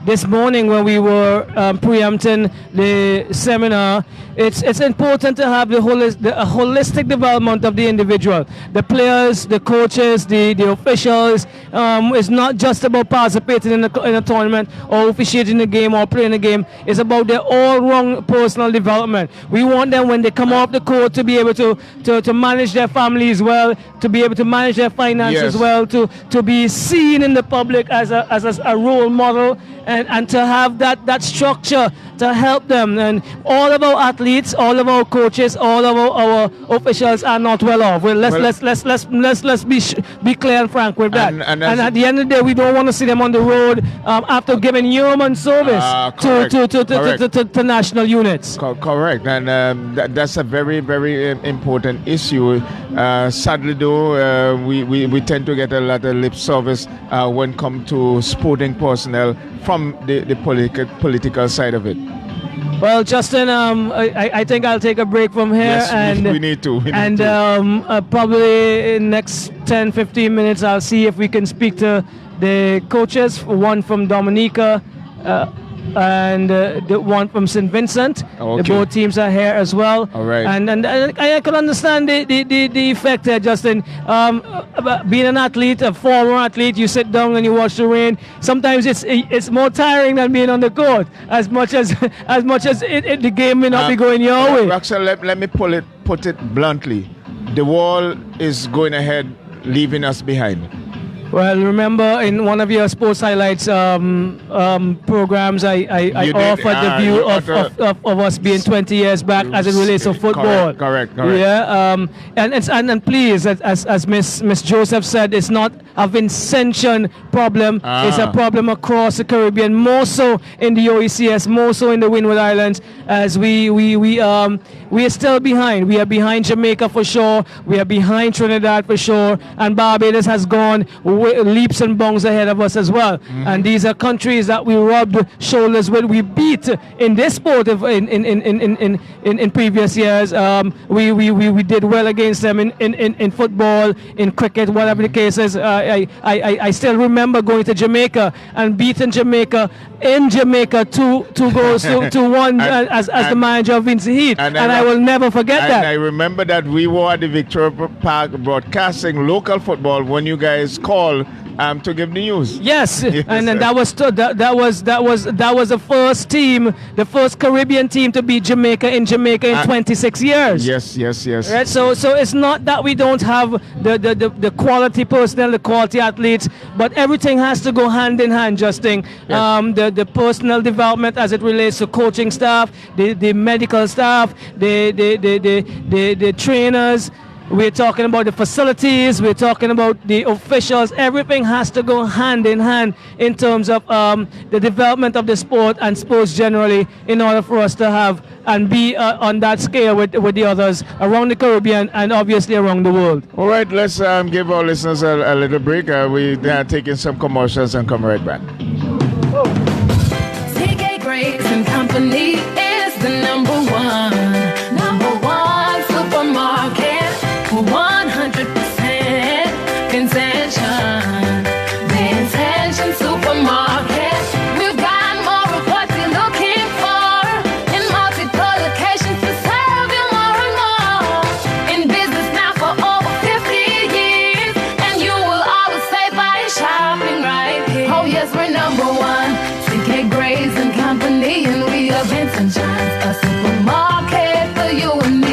this morning when we were preempting the seminar. It's important to have a holistic development of the individual. The players, the coaches, the officials. It's not just about participating in a tournament or officiating the game or playing the game. It's about their all-round personal development. We want them, when they come off the court, to be able to manage their families well, to be able to manage their finances well, to be seen in the public as a role model, and to have that structure to help them. And all of our athletes, all of our coaches, all of our officials are not well off. Let's be clear and frank with that. And at the end of the day, we don't want to see them on the road after giving human service to national units. Correct, and that's a very, very important issue. Sadly, though, we tend to get a lot of lip service when it comes to sporting personnel from the political side of it. Well, Justin, I think I'll take a break from here. Yes, we need to. Probably in next 10-15 minutes, I'll see if we can speak to the coaches, one from Dominica and the one from St. Vincent. Okay. Both teams are here as well. All right. And I can understand the effect there, Justin. Being an athlete, a former athlete, you sit down and you watch the rain. Sometimes it's more tiring than being on the court. As much as the game may not be going your way. Raxel, let me put it bluntly. The wall is going ahead, leaving us behind. Well, remember in one of your sports highlights programs, I offered the view of us being 20 years back as it relates to football. Correct. Yeah, and please, as Miss Joseph said, it's not a Vincentian problem. It's a problem across the Caribbean, more so in the OECS, more so in the Windward Islands, as we are still behind. We are behind Jamaica for sure. We are behind Trinidad for sure, and Barbados has gone leaps and bounds ahead of us as well. And these are countries that we rubbed shoulders with. We beat in this sport in previous years. We did well against them in football, in cricket, whatever the case is. I still remember going to Jamaica and beating Jamaica in Jamaica 2 goals to 1 as the manager of Vincent Heath, and I will never forget that. I remember that we were at the Victoria Park broadcasting local football when you guys called to give the news. Yes, and then that was the first team, the first Caribbean team to beat Jamaica in 26 years. Yes. Right, so it's not that we don't have the quality personnel, the quality athletes, but everything has to go hand in hand, Justin. Yes. The personal development as it relates to coaching staff, the medical staff, the trainers. we're talking about the facilities, we're talking about the officials. Everything has to go hand in hand in terms of the development of the sport and sports generally, in order for us to have and be on that scale with the others around the Caribbean and obviously around the world. All right, let's give our listeners a little break. We're taking some commercials and come right back. CK Grace and Company is the number one supermarket for 100% Vincentian. Vincentian Supermarket. We've got more of what you're looking for in multiple locations to serve you more and more. In business now for over 50 years, and you will always save by shopping right here. Oh yes, we're number one. CK Grace and Company, and we are Vincent Shines, a supermarket for you and me.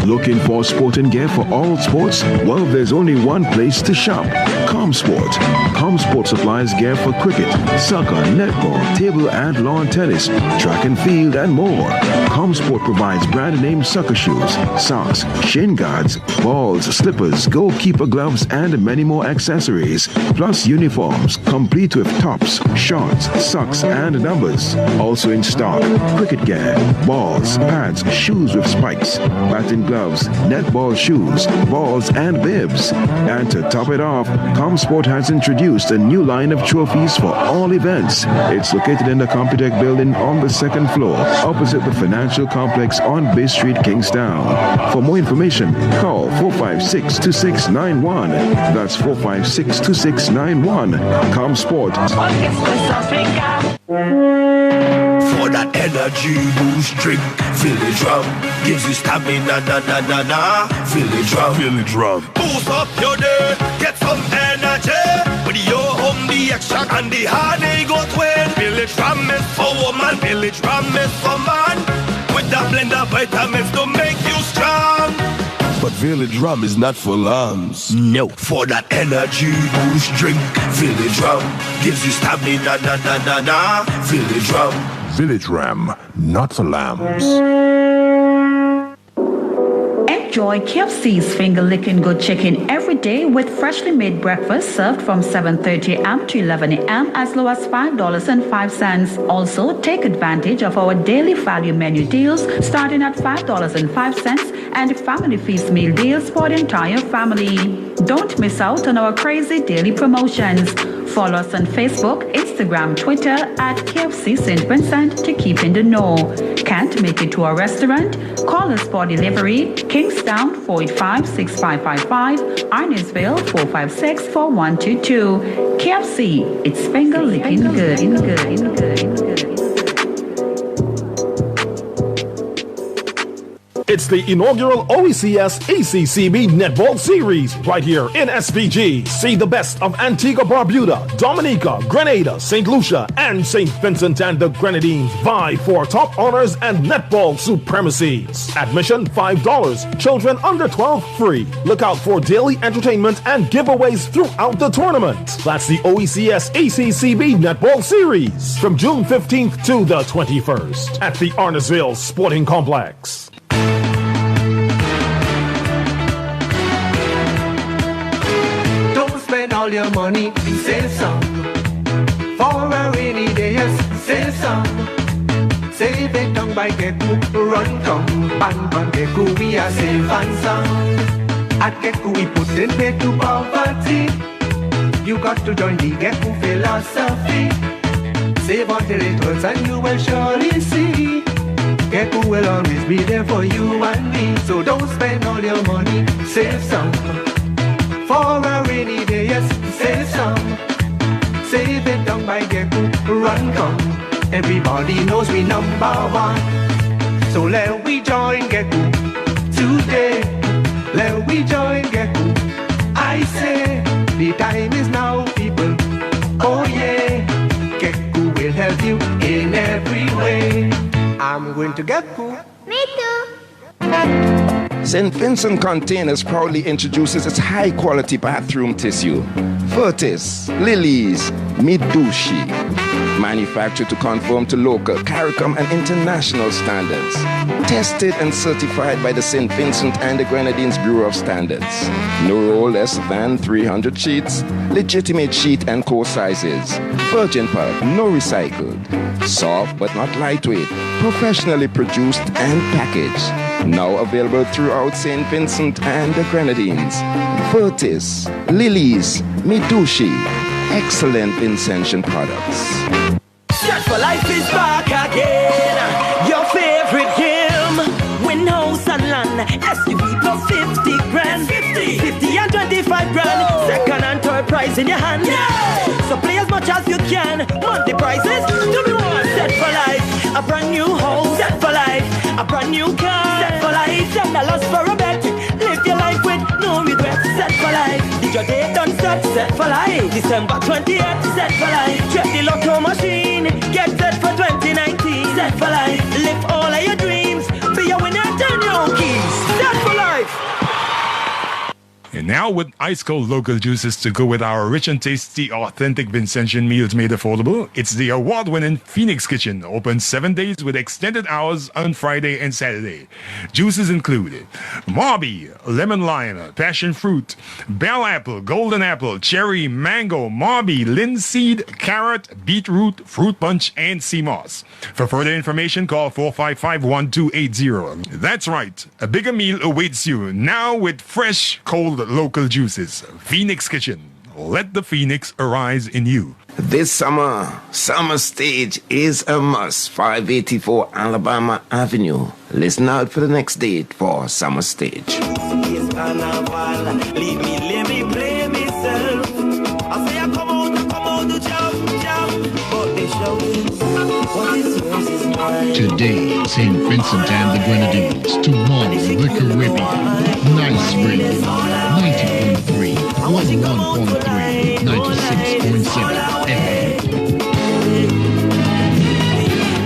Looking for sporting gear for all sports? Well, there's only one place to shop. ComSport. ComSport supplies gear for cricket, soccer, netball, table and lawn tennis, track and field, and more. ComSport provides brand name soccer shoes, socks, shin guards, balls, slippers, goalkeeper gloves, and many more accessories. Plus uniforms, complete with tops, shorts, socks, and numbers. Also in stock, cricket gear, balls, pads, shoes with spikes, batting gloves, netball shoes, balls, and bibs. And to top it off, ComSport has introduced a new line of trophies for all events. It's located in the Computech building on the second floor, opposite the financial complex on Bay Street, Kingstown. For more information, call 456-2691. That's 456-2691. ComSport. For that energy boost drink, feel the drum. Gives you stamina, feel the drum. Boost up your day, get some energy. With your home, the extract and the honey goes when. Village Ram is for woman, Village Ram is for man. With that blend of vitamins to make you strong. But Village Rum is not for lambs. No. For that energy boost drink, Village Rum gives you stamina, Village Rum. Village Ram, not for lambs. Enjoy KFC's finger-licking good chicken every day with freshly made breakfast served from 7:30 a.m. to 11 a.m. as low as $5.05. Also, take advantage of our daily value menu deals starting at $5.05 and family feast meal deals for the entire family. Don't miss out on our crazy daily promotions. Follow us on Facebook, Instagram, Twitter at KFC St. Vincent to keep in the know. Can't make it to our restaurant? Call us for delivery. Kingstown 485-6555, Arnosville 456-4122. KFC, it's finger licking good. It's the inaugural Oecs Eccb Netball Series right here in SPG. See the best of Antigua, Barbuda, Dominica, Grenada, St. Lucia, and St. Vincent and the Grenadines vie for top honors and netball supremacies. Admission $5. Children under 12 free. Look out for daily entertainment and giveaways throughout the tournament. That's the Oecs Eccb Netball Series from June 15th to the 21st at the Arnosville Sporting Complex. All your money, save some. For a rainy day, yes, save some. Save it down by Geku, run come. Ban Geku, we are safe and sound. At Geku, we put in pay to poverty. You got to join the Geku philosophy. Save until it hurts and you will surely see. Geku will always be there for you and me. So don't spend all your money, save some. For a rainy day, yes, save some. Save it down by Geku, run come. Everybody knows we number one. So let we join Geku today. Let we join Geku. I say, the time is now, people. Oh yeah, Geku will help you in every way. I'm going to Geku. Me too. St. Vincent Containers proudly introduces its high-quality bathroom tissue. Furtis, Lilies, Midushi. Manufactured to conform to local, CARICOM and international standards. Tested and certified by the St. Vincent and the Grenadines Bureau of Standards. No roll less than 300 sheets. Legitimate sheet and core sizes. Virgin pulp, no recycled. Soft but not lightweight. Professionally produced and packaged. Now available throughout St. Vincent and the Grenadines. Vertis, Lilies, Midushi. Excellent Vincentian products. Set for Life is back again. Your favorite game. Win house and land. SUV plus 50 grand. 50 and 25 grand. Second and third prize in your hand. Yeah. So play as much as you can. Monthly prizes. Do me one. Set for Life. A brand new house. Set for Life. A brand new car. Set for Life. $10 for a bet. Live your life with no regrets. Set for Life. Did your day done set? Set for Life. December 28th. Set for Life. Check the lotto machine. Get set for 2019. Set for Life. Live all of your dreams. Be a winner, turn your own keys. Set for Life. And now with ice cold local juices to go with our rich and tasty authentic Vincentian meals made affordable, it's the award-winning Phoenix Kitchen, open 7 days with extended hours on Friday and Saturday. Juices include Marby, lemon lime, passion fruit, bell apple, golden apple, cherry, mango, Marby, linseed, carrot, beetroot, fruit punch, and sea moss. For further information, call 455-1280. That's right, a bigger meal awaits you now with fresh, cold local juices. Phoenix Kitchen. Let the phoenix arise in you. This summer stage is a must. 584 Alabama Avenue. Listen out for the next date for summer stage. It's carnival. Let me play myself. I say I come out to jump. But they show it. What is yours is mine. Today, St. Vincent and the Grenadines. Tomorrow, the Caribbean. Nice radio. 90.3, 11.3, 96.7 FM.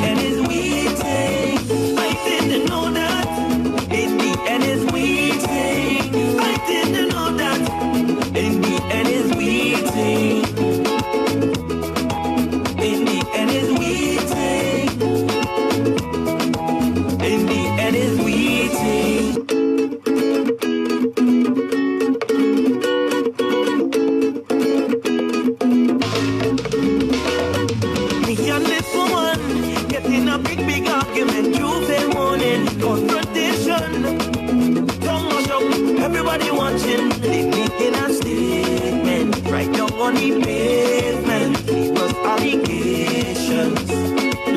And it's waiting. I didn't know that. In the end it's waiting. I didn't know that. In the end it's waiting. In the end it's waiting. In the end it's waiting. Me and this woman getting a big argument Tuesday morning. Confrontation. Don't mash up. Everybody watching. They making a statement right down on the pavement. It was allegations.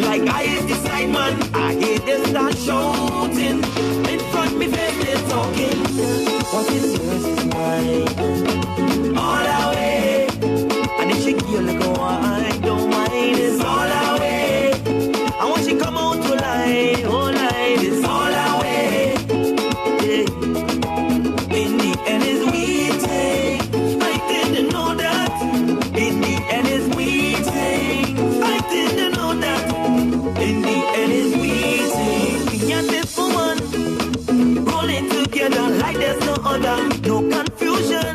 Like I is the side man. I hear they start shouting. In front me face they talking. What is yours is mine. All our way. And if she kill like a wine, don't mind, it's all our way. And when she come out to lie, oh lie, it's all our way. Yeah. In the end it's waiting. I didn't know that. In the end it's waiting. I didn't know that. In the end it's waiting. Me and this woman rolling together like there's no other. No confusion.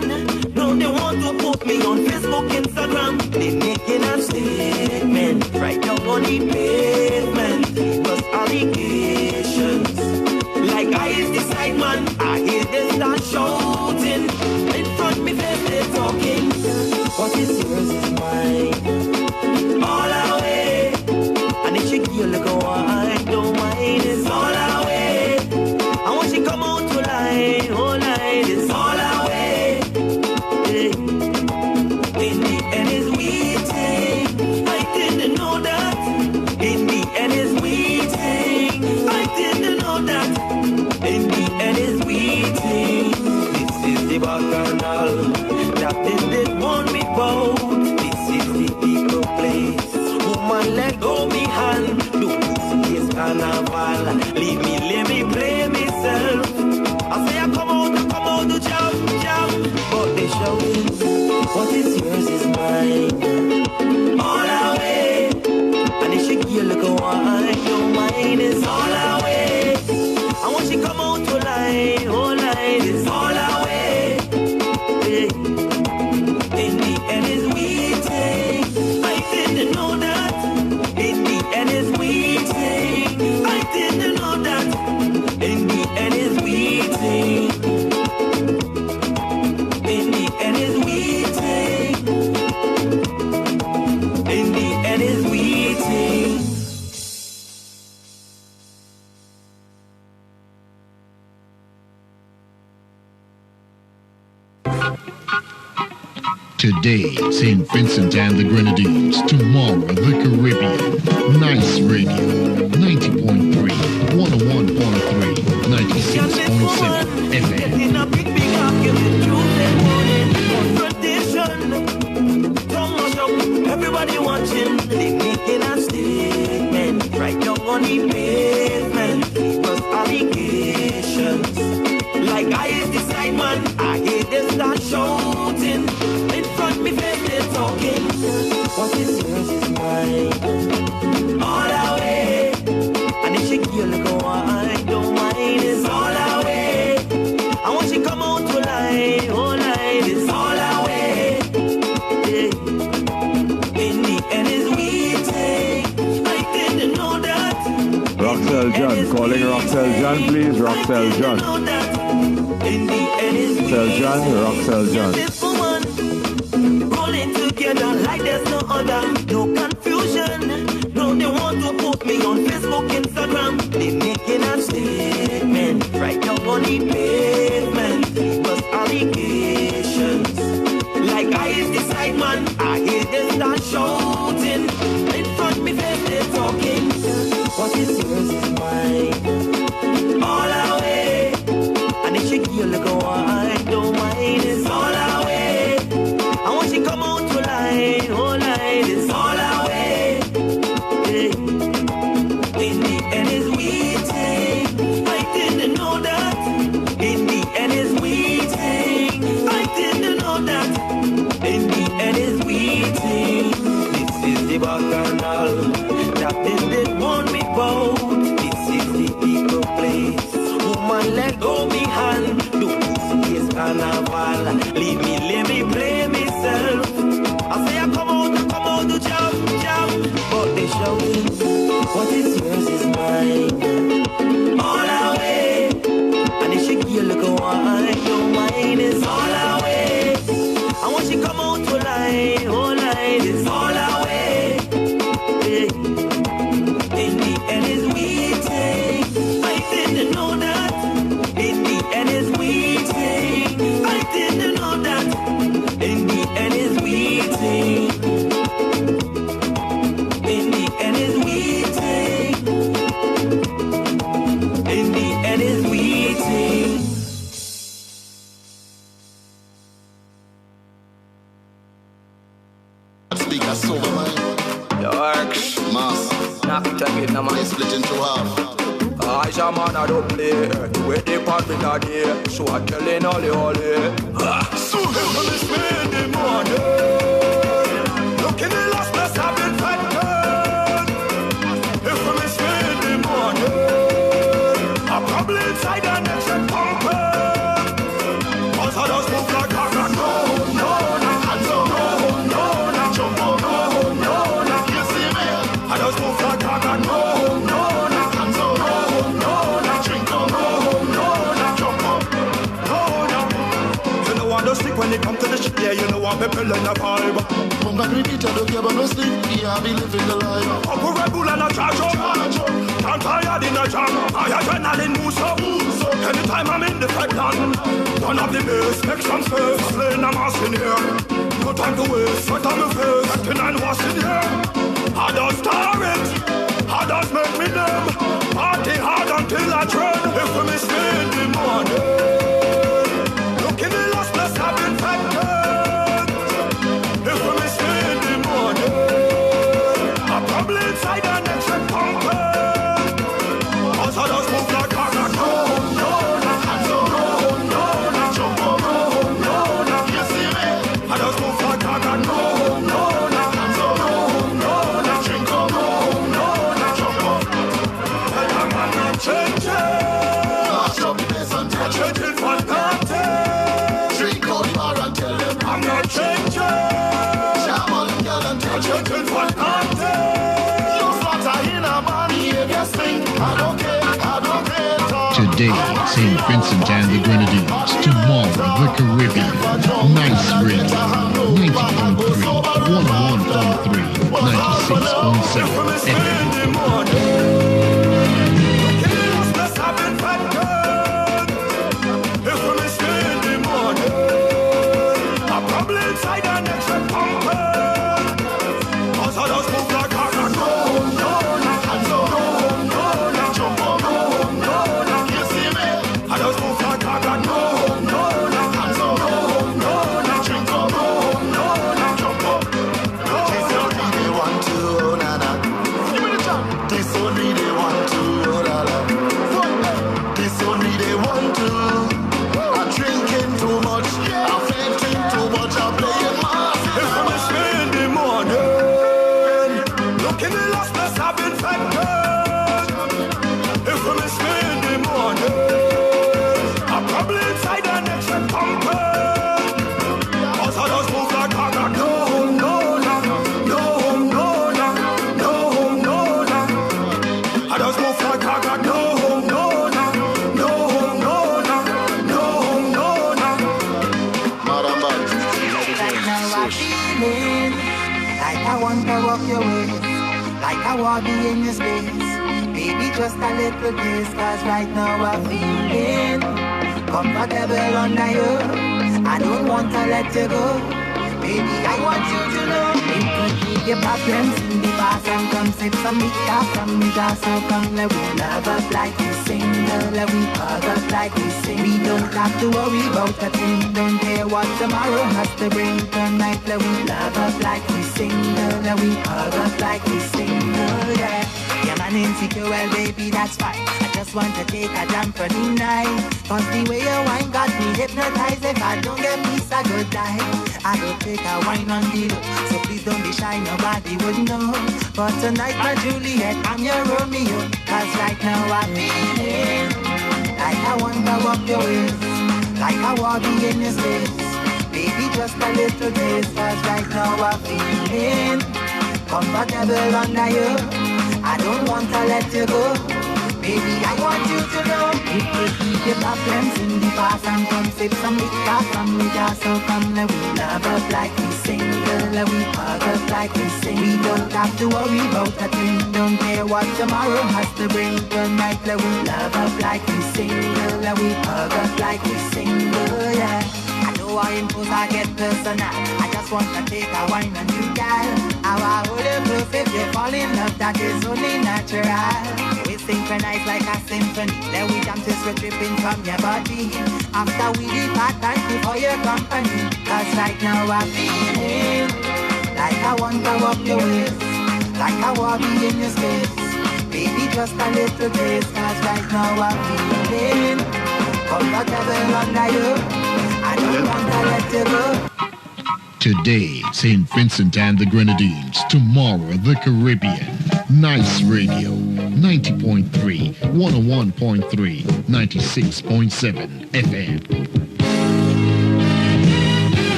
No, they want to put me on Facebook, Instagram. They making a statement right down on the pavement. It was allegations. Like I is the side man. I hear they start shouting. In front me face they talking. What is yours is mine. All our way. And if she kill like a wine, don't mind, it's all our way. And when she come out to lie, oh lie, it's all our way. In the end it's waiting. I didn't know that. In the end it's waiting. I didn't know that. In the end it's waiting. This is the bacchanal that they did want me both. This is the people place. Woman, let go me hand. Do this carnival. Let me play myself. I say I come out to jump. But they show it. What is yours is mine. All our way. And if she kill like a wine, don't mind, it's all our way. And when she come out to lie, oh lie, it's all our way. Yeah. In the end it's waiting. I didn't know that. Today, St. Vincent and the Grenadines. Tomorrow, the Caribbean. Nice Radio. 90.3, 101.3, 96.7 FM. In a big argument, Tuesday morning, confrontation. Don't mash up, everybody watching. They making a statement right down on the pavement. Cause allegations, like I is the side man, I hear them start shouting. In front me face they're talking. What is yours is mine. All our way. And if she kill go on, don't mind, it's all our way. And when she come out to lie, oh lie, it's all our way. Yeah. In the end is we take. I didn't know that. Roxelle John, calling Roxelle John, please. Roxelle John. In the end is we Roxelle John. this woman rolling together like there's no other. No confusion. No, they want to put me on Facebook, Instagram. They making a statement right down on the pavement. But allegations, like I is the side man, I hear them start shouting. In front me face they're talking. What is yours is mine. All our way. And if she kill go on, don't mind, it's all our way. And when she come out to lie, oh lie, it's all our way. Yeah. In the end is we take. I didn't know that. In the end is we take. I didn't know that. In the end is we take. This is the bacchanal that they want me bout. This is the people place. Woman, let go me hand. Don't see this carnival. Leave me, let me play myself. I say I come out to jump. But they shouting, what is yours is mine. All our way. And if she kill go on, don't mind, it's all our way. And when she come out to lie, oh lie, it's all our way. Yeah. In the end is we take. I didn't know that. In the end is we take. I didn't know that. In the end is we take. In the end is we take. In the end is we take. Speaker silver man. The Oecs. Mass. Knock it again, no man. They split into half. I man, I don't play. Where they part with that day. So I telling all the So when we spend the money, look in the last place I've been fighting. If we spend the money, I'm probably inside the next pumping. Cause I just move like I got no, hands on, no, jump on, no, you see me? I just move like I got no, hands on, no, drink on, no, jump on, no. You know I don't sleep when it come to the shit, yeah, you know I'm people in the vibe. From the cricket, I don't care about no sleep. Yeah, I be living the life. Up a Red Bull and a charge up. Can't tired in a jam. I adrenaline moves up. Anytime I'm in the fight land, one of the best, make some space. Playing a mass in here. No time to waste, sweat on my face. 39 was in here. I don't star it. I just make me name. Party hard until I dread. If we spend the money, look in the last place I've been fighting. If we spend the money, I'm probably inside the next pumping. Cause I just move like I got no, hands on, no, jump on, no, you see me? I just move like I got no, hands on, no, drink on, no, jump on. And I'm not changing. Mash up the place and tell them. Changing for nothing. Drink out the bar and tell them. I'm not changing. Jam on the girl and tell them. Changing for nothing. You flatter in a man, behavior stink. I don't care. Today, St. Vincent and the Grenadines. Tomorrow, the Caribbean. Nice Radio. 90.3, 101.3, 96.7 FM. I got no home, no, no, no home, no, no, no home, no, no. Right now I'm feeling like I want to walk your ways, like I want to be in your space. Baby, just a little taste, cause right now I'm feeling comfortable under you. I don't want to let you go. Baby, I want you to know you could keep your problems in the past and come sip some liquor from me glass. So come, let we love up like we single, let we hug up like we sing. We don't have to worry about a thing, don't care what tomorrow has to bring. Tonight, let we love up like we single, let we hug up like we single, yeah. Yeah, man, insecure, well, baby, that's fine. I just want to take a jump for the night. Cause the way your wine got me hypnotized. If I don't get peace, I go die. I go take a wine on the low. So please don't be shy, nobody would know. But tonight, my Juliet, I'm your Romeo. Cause right now I'm feeling like I want to walk your ways, like I want to be in your space. Baby, just a little taste. Cause right now I'm feeling comfortable under you. I don't want to let you go. Baby, I want you to know you could keep your problems in the past and come sip some liquor from me glass. So come, let we love up like we single, let we hug up like we sing. We don't have to worry about a thing, don't care what tomorrow has to bring. Tonight, let we love up like we single, let we hug up like we single, yeah. I know I impose, I get personal. I just want to take a wine on you, girl. How I hold it close if you fall in love, that is only natural. We synchronize like a symphony. Then we jump till we're tripping from your body. After we depart, thank you for your company. Cause right now I'm feeling like I want to walk your ways, like I want to be in your space. Baby, just a little taste. Cause right now I'm feeling comfortable under you. I don't want to let you go. Today, St. Vincent and the Grenadines. Tomorrow, the Caribbean. Nice Radio. 90.3, 101.3, 96.7 FM.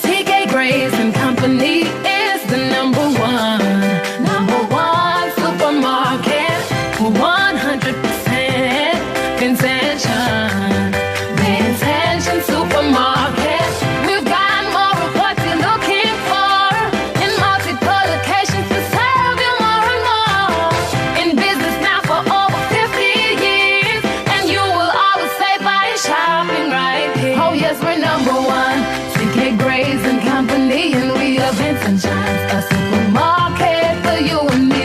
CK Grace and Company is the number one supermarket for 100% Vincentian. Vincentian Supermarket. We've got more of what you're looking for in multiple locations to serve you more and more. In business now for over 50 years, and you will always save by shopping right here. Oh yes, we're number one. CK Grace and Company, and we are Vincent Shines, a supermarket for you and me.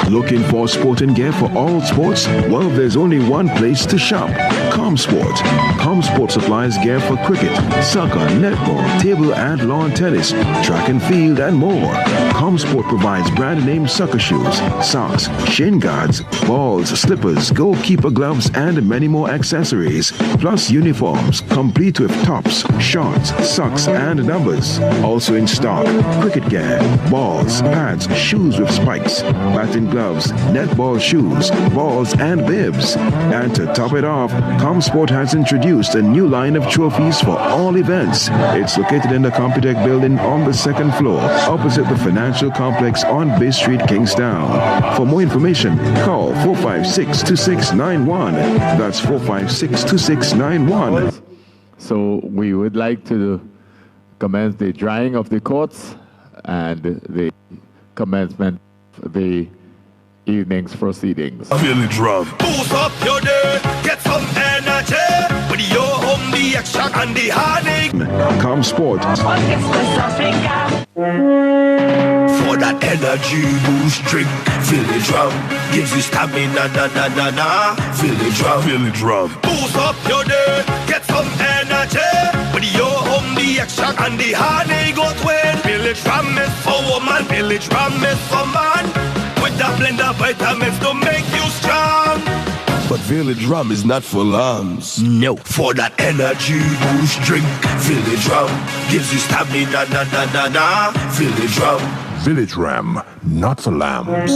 Looking for sporting gear for all sports? Well, there's only one place to shop. ComSport. ComSport supplies gear for cricket, soccer, netball, table and lawn tennis, track and field, and more. ComSport provides brand name soccer shoes, socks, shin guards, balls, slippers, goalkeeper gloves, and many more accessories. Plus uniforms, complete with tops, shorts, socks, and numbers. Also in stock, cricket gear, balls, pads, shoes with spikes, batting gloves, netball shoes, balls, and bibs. And to top it off, ComSport has introduced a new line of trophies for all events. It's located in the Computech building on the second floor, opposite the financial complex on Bay Street, Kingstown. For more information, call 456-2691. That's 456-2691. So we would like to commence the drying of the courts and the commencement of the evening's proceedings. Village Rum. Boost up your day, get some energy. With your home, the extract and the honey. ComSport. For that energy boost drink, Village Rum gives you stamina, na. Village Rum. Village Rum. Boost up your day, get some energy. With your home, the extract and the honey goes with. Village Rum is for woman, Village Rum is for man. With a blend of vitamins to make you strong. But Village Rum is not for lambs. No. For that energy boost drink, Village Rum gives you stamina, na. Village Rum. Village Ram, not for lambs.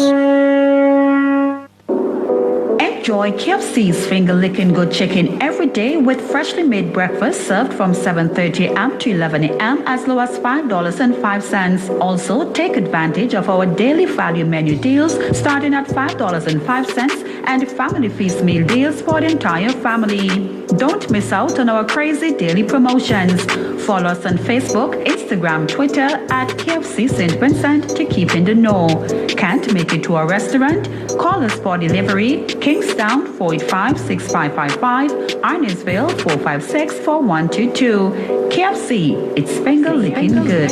Enjoy KFC's finger-licking good chicken every day with freshly made breakfast served from 7:30 a.m. to 11 a.m. as low as $5.05. Also, take advantage of our daily value menu deals starting at $5.05 and family feast meal deals for the entire family. Don't miss out on our crazy daily promotions. Follow us on Facebook, Instagram, Twitter at KFC St. Vincent to keep in the know. Can't make it to our restaurant? Call us for delivery. Kingstown 485-6555, Arnosville 456-4122. KFC, it's finger licking good.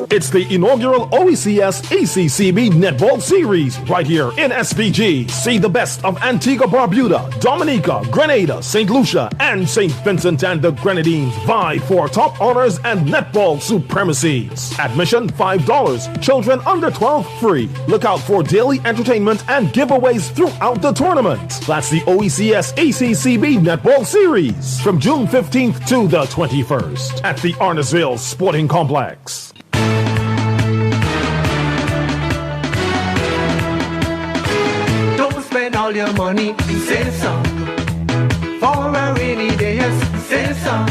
It's the inaugural Oecs Eccb Netball Series right here in SPG. See the best of Antigua, Barbuda, Dominica, Grenada, St. Lucia, and St. Vincent and the Grenadines vie for top honors and netball supremacies. Admission $5. Children under 12 free. Look out for daily entertainment and giveaways throughout the tournament. That's the Oecs Eccb Netball Series from June 15th to the 21st at the Arnosville Sporting Complex. All your money, save some for a rainy day. Yes, save some.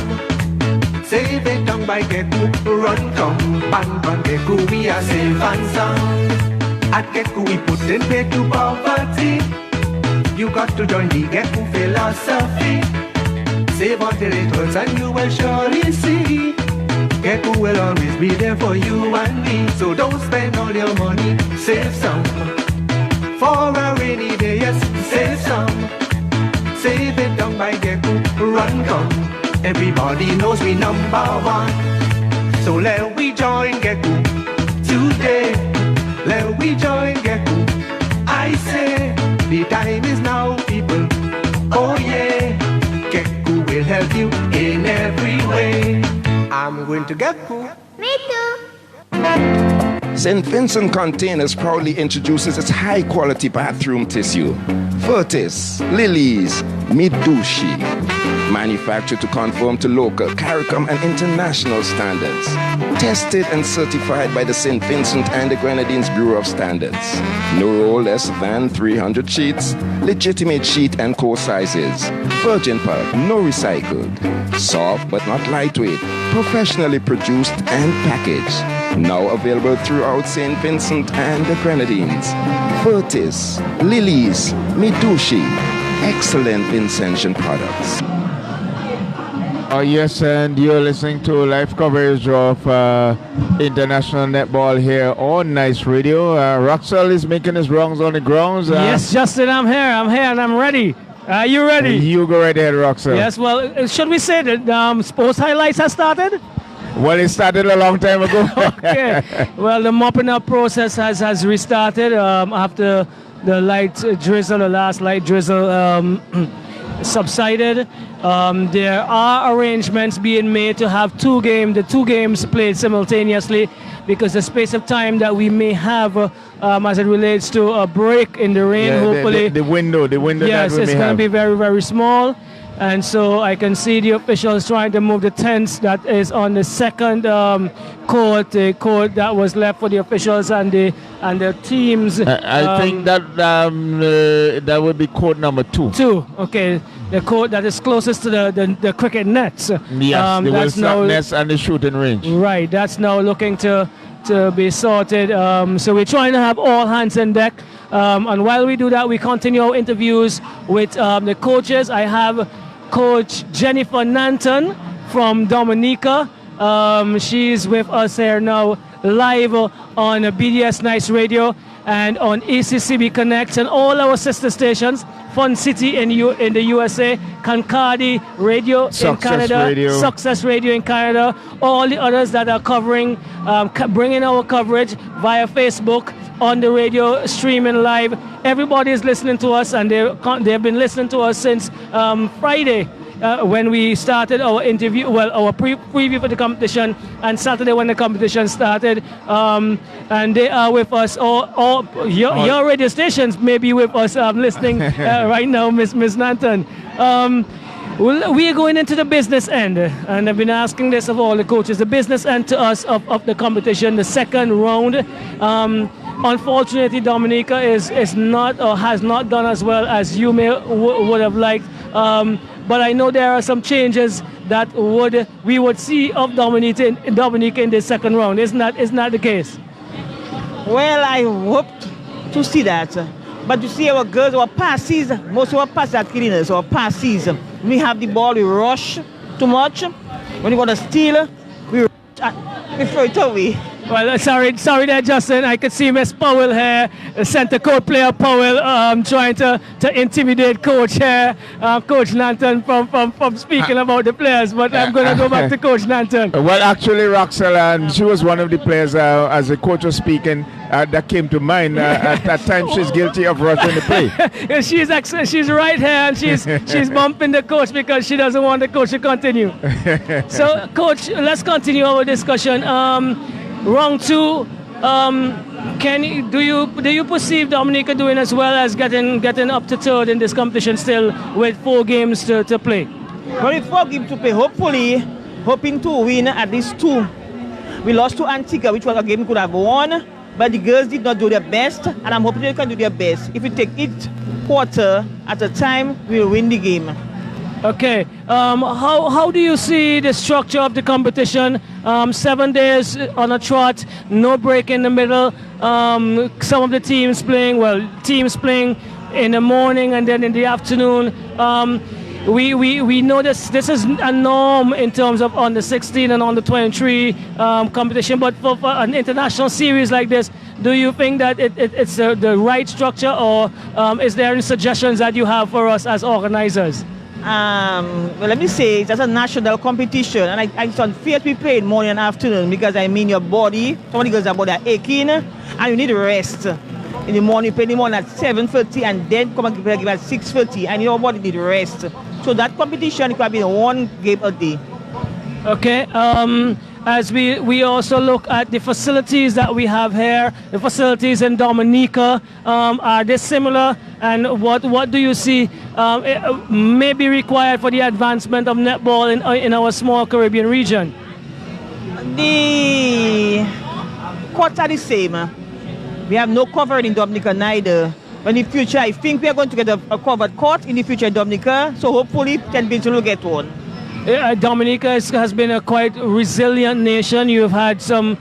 Save it down by Geku, run come, bang bang Geku, we are safe and sound. At Geku we put in pay to poverty. You got to join the Geku philosophy. Save until it hurts and you will surely see Geku will always be there for you and me. So don't spend all your money, save some for a rainy day, yes, save some. Save it down by Geku, run come. Everybody knows we number one. So let we join Geku today. Let we join Geku. I say the time is now, people. Oh yeah, Geku will help you in every way. I'm going to Geku. Me too. St. Vincent Containers proudly introduces its high-quality bathroom tissue. Vertis, Lilies, Midushi. Manufactured to conform to local, CARICOM and international standards. Tested and certified by the St. Vincent and the Grenadines Bureau of Standards. No roll less than 300 sheets. Legitimate sheet and core sizes. Virgin pulp, no recycled. Soft but not lightweight. Professionally produced and packaged. Now available throughout St. Vincent and the Grenadines. Vertis, Lilies, Midushi. Excellent Vincentian products. Yes, and you're listening to live coverage of international netball here on Nice Radio. Roxel is making his rounds on the grounds. Yes, Justin, I'm here, and I'm ready. Are you ready? You go right ahead, Roxel. Yes, well, should we say that sports highlights have started? Well, it started a long time ago. Okay. Well, the mopping up process has restarted after the last light drizzle subsided. There are arrangements being made to have the two games played simultaneously, because the space of time that we may have as it relates to a break in the rain, hopefully the window yes, that we it's going to be very, very small. And so I can see the officials trying to move the tents that is on the second court, the court that was left for the officials and the teams. I think that that would be court number 2. 2, okay. The court that is closest to the cricket nets. Yes, the Wilson nets and the shooting range. Right, that's now looking to be sorted. So we're trying to have all hands on deck. And while we do that, we continue our interviews with the coaches. I have Coach Jennifer Nanton from Dominica. She's with us here now live on BDS Nice Radio and on ECCB Connect and all our sister stations. Fun City in the USA, Concardi Radio in Canada, Success Radio in Canada, all the others that are covering, bringing our coverage via Facebook, on the radio, streaming live. Everybody is listening to us, and they've been listening to us since Friday when we started our interview, our preview for the competition, and Saturday when the competition started. And they are with us. Your radio stations may be with us listening right now, Miss Nanton. Well, we are going into the business end, and I've been asking this of all the coaches. The business end to us of the competition, the second round. Unfortunately, Dominica is not or has not done as well as you may would have liked. But I know there are some changes that we would see of Dominica in the second round. Isn't that the case? Well, I hoped to see that. But you see, our girls, our passes, most of our passes are killing us, our passes. We have the ball, we rush too much. When you want to steal, we throw it away. Well, sorry there, Justin. I could see Miss Powell here, center court player Powell, trying to intimidate Coach here, Coach Nanton from speaking about the players. But I'm going to go back to Coach Nanton. Well, actually, Roxelle, she was one of the players as the coach was speaking that came to mind. At that time, she's guilty of rushing the play. She's right here, and she's bumping the coach because she doesn't want the coach to continue. So, Coach, let's continue our discussion. Round two, do you perceive Dominica doing as well as getting up to third in this competition still with 4 games to play? Well, with 4 games to play, hoping to win at least 2. We lost to Antigua, which was a game we could have won, but the girls did not do their best, and I'm hoping they can do their best. If we take it quarter at a time, we'll win the game. Okay, how do you see the structure of the competition? 7 days on a trot, no break in the middle. Some of the teams playing in the morning and then in the afternoon. We know this is a norm in terms of under 16 and under 23 competition, but for an international series like this, do you think that it's the right structure, or is there any suggestions that you have for us as organizers? Well, let me say, it's just a national competition, and it's unfair to be played morning and afternoon because, your body, some of the girls' body are aching, and you need rest. In the morning, you play in the morning at 7:30, and then come and play a game at 6:30, and your body need rest. So that competition could be 1 game a day. Okay. As we also look at the facilities that we have here, the facilities in Dominica, are they similar? And what do you see may be required for the advancement of netball in our small Caribbean region? The courts are the same. We have no covering in Dominica neither. But in the future, I think we are going to get a covered court in the future in Dominica, so hopefully 10 Vincent will get one. Dominica has been a quite resilient nation. You've had some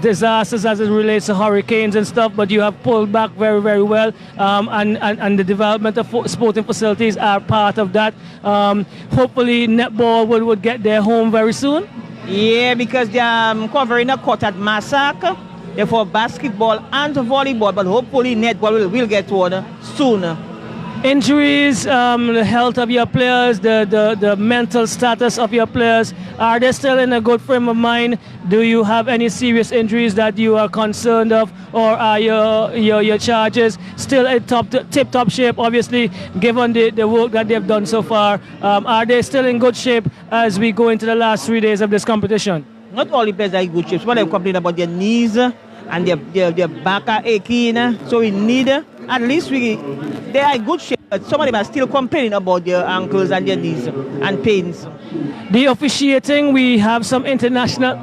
disasters as it relates to hurricanes and stuff, but you have pulled back very, very well. And the development of sporting facilities are part of that. Hopefully, netball would get their home very soon. Yeah, because they are covering a court at Massac. They're for basketball and volleyball, but hopefully netball will get one soon. Injuries, the health of your players, the mental status of your players, are they still in a good frame of mind? Do you have any serious injuries that you are concerned of, or are your charges still in tip-top shape, obviously, given the work that they've done so far? Are they still in good shape as we go into the last 3 days of this competition? Not all the players are in good shape. Some of them complain about their knees and their back are aching, so we need at least they are in good shape, but some of them are still complaining about their ankles and their knees and pains. The officiating, we have some international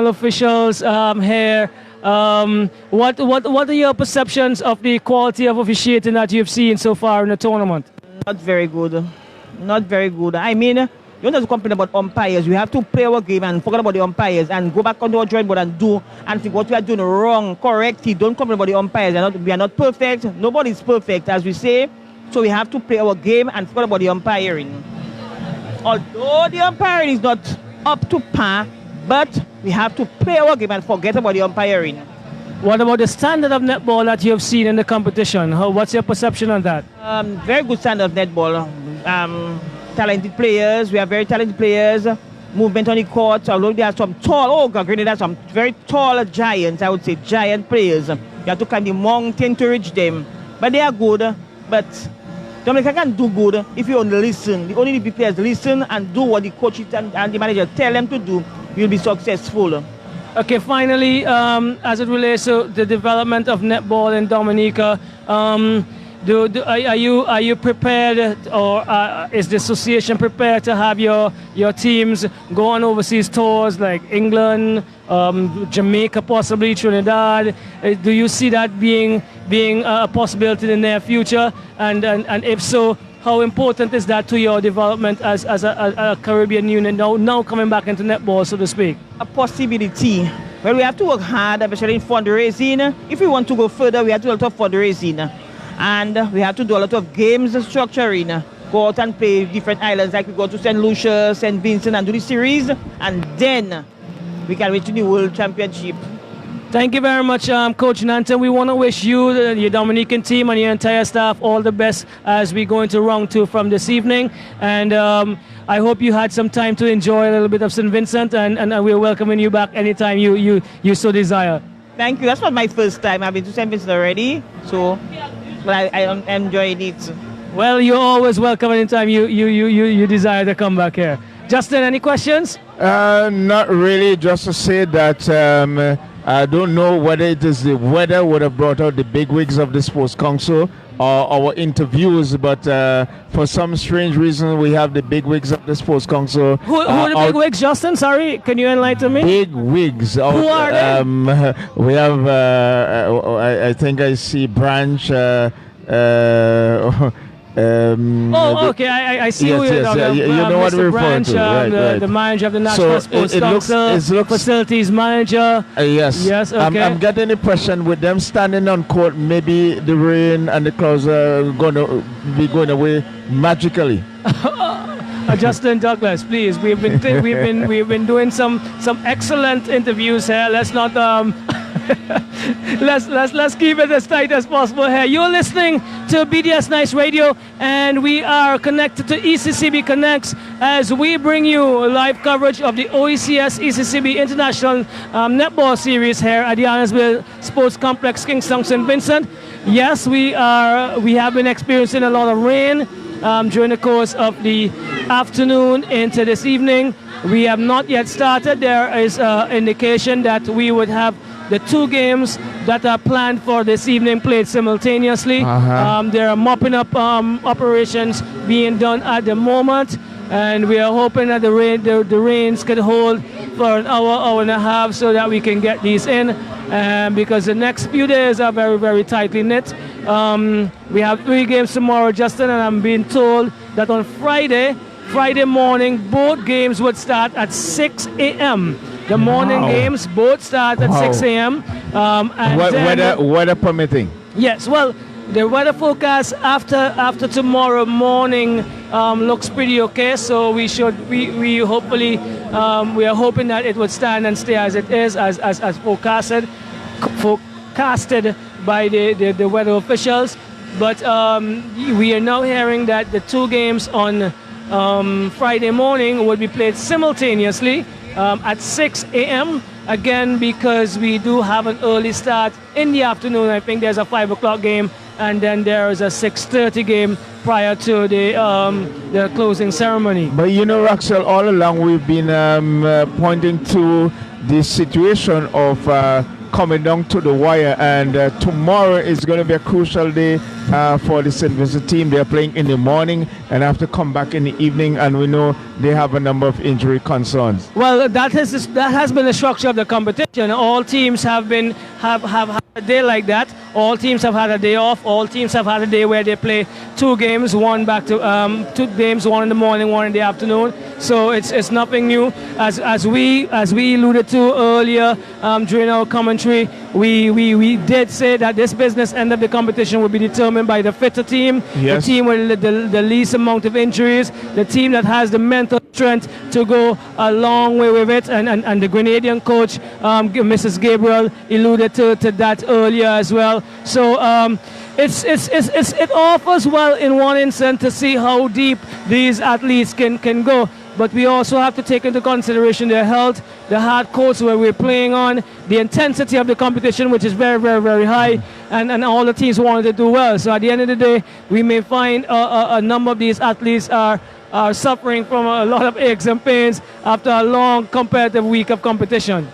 officials here. What are your perceptions of the quality of officiating that you've seen so far in the tournament? Not very good. Not very good. I mean, you don't have to complain about umpires. We have to play our game and forget about the umpires and go back on our drawing board and think what we are doing wrong, correct it. Don't complain about the umpires. We are not perfect. Nobody is perfect, as we say. So we have to play our game and forget about the umpiring. Although the umpiring is not up to par, but we have to play our game and forget about the umpiring. What about the standard of netball that you have seen in the competition? What's your perception on that? Very good standard of netball. Talented players. We have very talented players. Movement on the court. Although there are some tall, Grenadines, some very tall giants, I would say giant players. You have to climb the mountain to reach them. But they are good. But Dominica can do good if you only listen. The only big players listen and do what the coaches and the manager tell them to do, you'll be successful. Okay, finally, as it relates to the development of netball in Dominica, Are you prepared, or is the association prepared to have your teams go on overseas tours like England, Jamaica, possibly Trinidad? Do you see that being a possibility in the near future? And if so, how important is that to your development as a Caribbean unit now coming back into netball, so to speak? A possibility. Well, we have to work hard, especially in fundraising. If we want to go further, we have to do a lot of fundraising. And we have to do a lot of games structuring. Go out and play different islands, like we go to St. Lucia, St. Vincent, and do the series. And then we can reach the World Championship. Thank you very much, Coach Nanton. We want to wish you, your Dominican team, and your entire staff all the best as we go into round 2 from this evening. And I hope you had some time to enjoy a little bit of St. Vincent, and we're welcoming you back anytime you so desire. Thank you. That's not my first time. I've been to St. Vincent already, so but I enjoyed it. Well, you're always welcome anytime you desire to come back here. Justin, any questions? Not really. Just to say that I don't know whether it is the weather would have brought out the bigwigs of the Sports Council or our interviews, but for some strange reason we have the bigwigs of the Sports Council. Who are the bigwigs, Justin? Sorry, can you enlighten me? Bigwigs. Who are they? We have, I think I see Branch. Okay, I see who you're talking about. You know what we're referring to, right. The manager of the National Sports Council, facilities manager. Yes, okay. I'm getting the impression with them standing on court, maybe the rain and the clouds are going to be going away magically. Justin Douglas, please. We've been doing some excellent interviews here. Let's not let's keep it as tight as possible here. You're listening to BDS Nice Radio, and we are connected to ECCB Connects as we bring you live coverage of the OECS ECCB International Netball Series here at the Arnos Sports Complex, Kingston, St. Vincent. Yes, we have been experiencing a lot of rain during the course of the afternoon into this evening. We have not yet started. There is an indication that we would have the 2 games that are planned for this evening played simultaneously. There are mopping up operations being done at the moment, and we are hoping that the rains could hold for an hour and a half so that we can get these in, because the next few days are very, very tightly knit. We have 3 games tomorrow, Justin, and I'm being told that on Friday morning, both games would start at 6 a.m. The morning games both start at 6 a.m. Weather permitting. Yes, well, the weather forecast after tomorrow morning looks pretty okay. So we hopefully we are hoping that it would stand and stay as it is, as forecasted by the weather officials. But we are now hearing that the 2 games on Friday morning would be played simultaneously at 6 a.m. Again, because we do have an early start in the afternoon. I think there's a 5 o'clock game, and then there is a 6:30 game prior to the closing ceremony. But you know, Raxel, all along we've been pointing to the situation of coming down to the wire, and tomorrow is going to be a crucial day for the St. Vincent team. They're playing in the morning and have to come back in the evening, and we know they have a number of injury concerns. Well, that has been the structure of the competition. All teams have had a day like that. All teams have had a day off. All teams have had a day where they play 2 games, 2 games, 1 in the morning, 1 in the afternoon. So it's nothing new. As we alluded to earlier during our commentary, we did say that this business end of the competition will be determined by the fitter team, yes, the team with the least amount of injuries, the team that has the mental strength to go a long way with it, and the Grenadian coach, Mrs. Gabriel, alluded to that earlier as well. So it offers well in one instance to see how deep these athletes can go. But we also have to take into consideration their health, the hard courts where we're playing on, the intensity of the competition, which is very, very, very high, and all the teams wanted to do well. So at the end of the day, we may find a number of these athletes are suffering from a lot of aches and pains after a long competitive week of competition.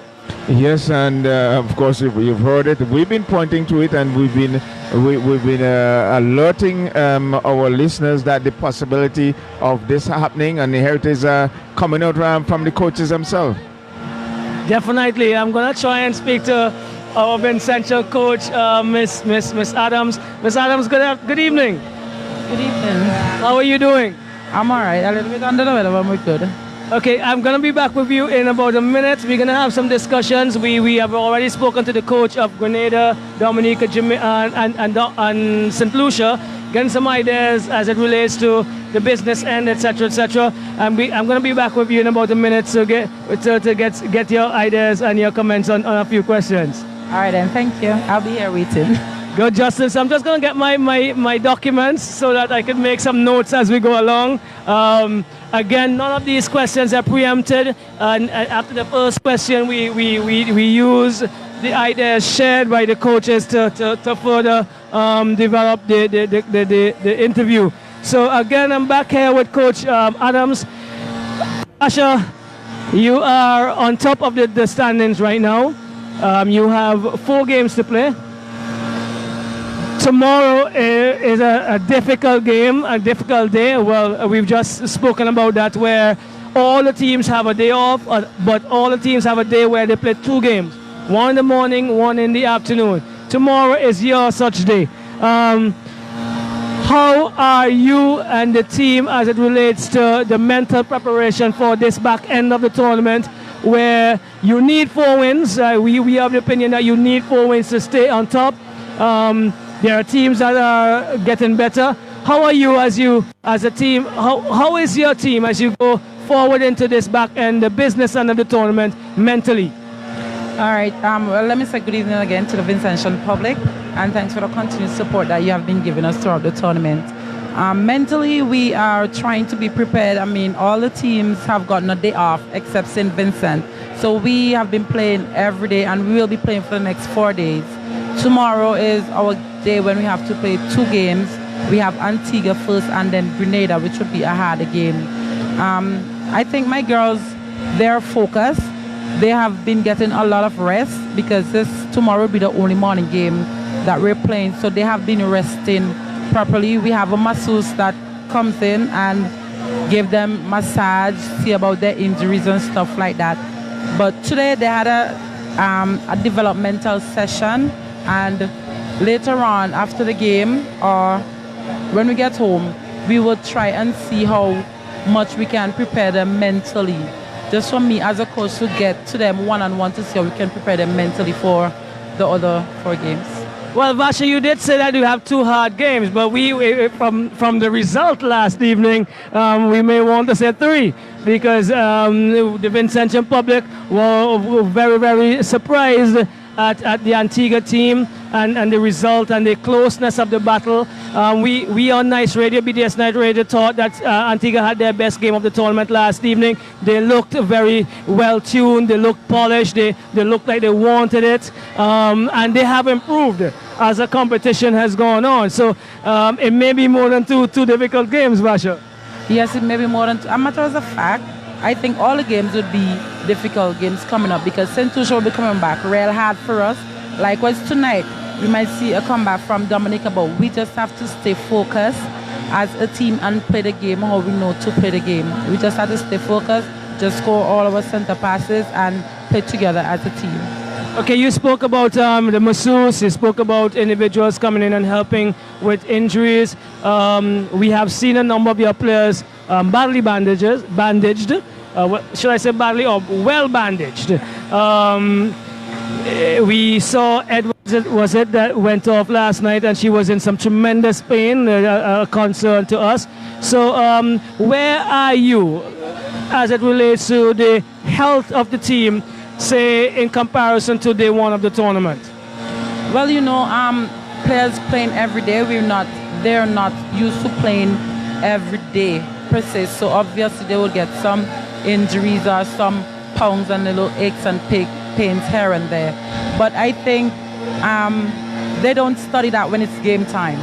Yes, and of course, you've heard it. We've been pointing to it, and we've been we've been alerting our listeners that the possibility of this happening, and here it is coming out from the coaches themselves. Definitely. I'm going to try and speak to our Vincential coach, Miss Adams. Miss Adams, good evening. Good evening. How are you doing? I'm all right. A little bit under the weather, but we're good. Okay, I'm going to be back with you in about a minute. We're going to have some discussions. We have already spoken to the coach of Grenada, Dominica, and St. Lucia, getting some ideas as it relates to the business end, etc., etc. And I'm going to be back with you in about a minute to get your ideas and your comments on a few questions. All right, then. Thank you. I'll be here waiting. Good, Justin. So I'm just going to get my documents so that I can make some notes as we go along. Again, none of these questions are preempted. And after the first question, we use the ideas shared by the coaches to further develop the interview. So again, I'm back here with Coach Adams. Asha, you are on top of the standings right now. You have 4 games to play. Tomorrow is a difficult game, a difficult day. Well, we've just spoken about that, where all the teams have a day off, but all the teams have a day where they play 2 games. One in the morning, one in the afternoon. Tomorrow is your such day. How are you and the team as it relates to the mental preparation for this back end of the tournament, where you need 4 wins? We have the opinion that you need 4 wins to stay on top. There are teams that are getting better. How are you as a team? How is your team as you go forward into this back end, the business end of the tournament, mentally? All right. Well, let me say good evening again to the Vincentian public, and thanks for the continued support that you have been giving us throughout the tournament. Mentally, we are trying to be prepared. I mean, all the teams have gotten a day off except St. Vincent. So we have been playing every day, and we will be playing for the next 4 days. Tomorrow is our day when we have to play 2 games. We have Antigua first and then Grenada, which would be a harder game. I think my girls, they're focused. They have been getting a lot of rest because tomorrow will be the only morning game that we're playing. So they have been resting properly. We have a masseuse that comes in and give them massage, see about their injuries and stuff like that. But today they had a developmental session, and later on after the game or when we get home, we will try and see how much we can prepare them mentally. Just for me as a coach to get to them one-on-one to see how we can prepare them mentally for the other 4 games. Well, Vasha, you did say that you have 2 hard games, but we from the result last evening, we may want to say 3, because the Vincentian public were very, very surprised at the Antigua team and the result and the closeness of the battle. We on Nice Radio, BDS Night Radio, thought that Antigua had their best game of the tournament last evening. They looked very well tuned, they looked polished, they looked like they wanted it, and they have improved as the competition has gone on. So it may be more than two difficult games, Vasha. Yes, it may be more than 2. A matter of fact, I think all the games would be difficult games coming up because St. Lucia will be coming back real hard for us. Likewise tonight, we might see a comeback from Dominica, but we just have to stay focused as a team and play the game how we know to play the game. We just have to stay focused, just score all our center passes and play together as a team. Okay, you spoke about the masseuse, you spoke about individuals coming in and helping with injuries. We have seen a number of your players badly bandaged. Should I say badly or well bandaged? We saw was it that went off last night, and she was in some tremendous pain, a concern to us. So where are you as it relates to the health of the team, say in comparison to day 1 of the tournament? Well, you know, players playing every day, they're not used to playing every day per se, so obviously they will get some injuries or some pounds and little aches and pains here and there. But I think they don't study that when it's game time.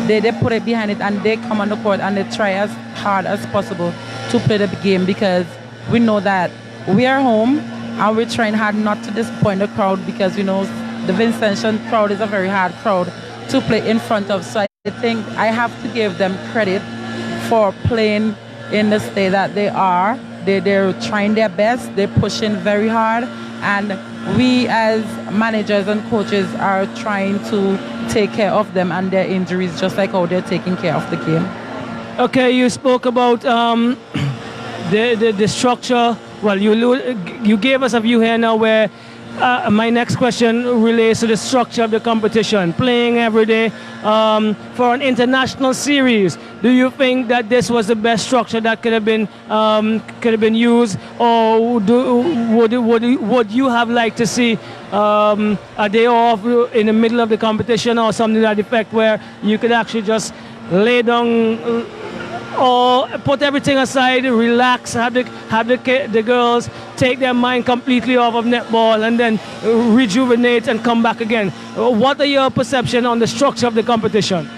They put it behind it and they come on the court and they try as hard as possible to play the game, because we know that we are home and we're trying hard not to disappoint the crowd, because we know the Vincentian crowd is a very hard crowd to play in front of. So I think I have to give them credit for playing in the state that they are. They're trying their best. They're pushing very hard. And we as managers and coaches are trying to take care of them and their injuries just like how they're taking care of the game. Okay, you spoke about the structure. Well, you gave us a view here now where my next question relates to the structure of the competition. Playing every day for an international series. Do you think that this was the best structure that could have been used, or would you have liked to see a day off in the middle of the competition or something to that effect, where you could actually just lay down or put everything aside, relax, have the girls take their mind completely off of netball and then rejuvenate and come back again? What are your perception on the structure of the competition?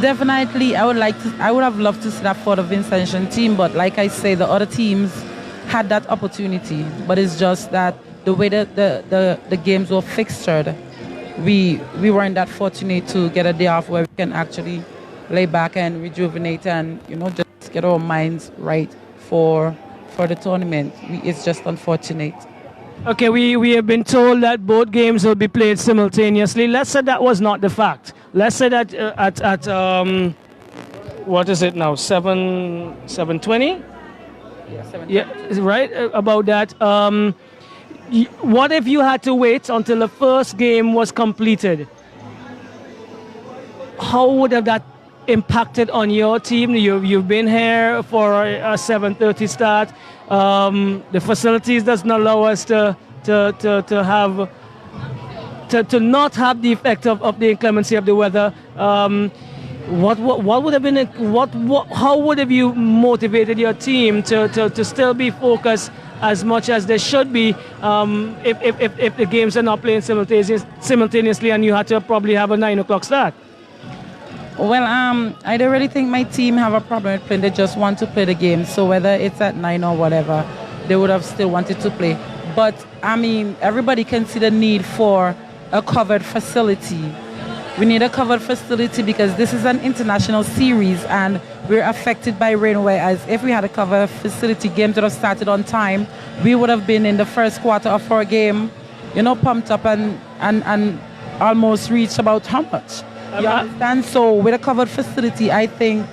Definitely, I would have loved to see that for the Vincentian team, but like I say, the other teams had that opportunity. But it's just that the way that the games were fixtured, we weren't that fortunate to get a day off where we can actually lay back and rejuvenate and just get our minds right for the tournament. It's just unfortunate. Okay, we have been told that both games will be played simultaneously. Let's say that was not the fact. Let's say that at what is it now, 7:20? Yeah, 7:20. Yeah, right, about that. What if you had to wait until the first game was completed? How would have that impacted on your team? You've been here for a 7:30 start. The facilities does not allow us to not have the effect of the inclemency of the weather. What would have been how would have you motivated your team to still be focused as much as they should be if the games are not playing simultaneously and you had to probably have a 9 o'clock start? Well, I don't really think my team have a problem with playing. They just want to play the game. So whether it's at 9 or whatever, they would have still wanted to play. But, I mean, everybody can see the need for a covered facility. We need a covered facility because this is an international series and we're affected by rain, whereas if we had a covered facility, games would have started on time. We would have been in the first quarter of our game, pumped up and almost reached about how much? You understand? So with a covered facility, I think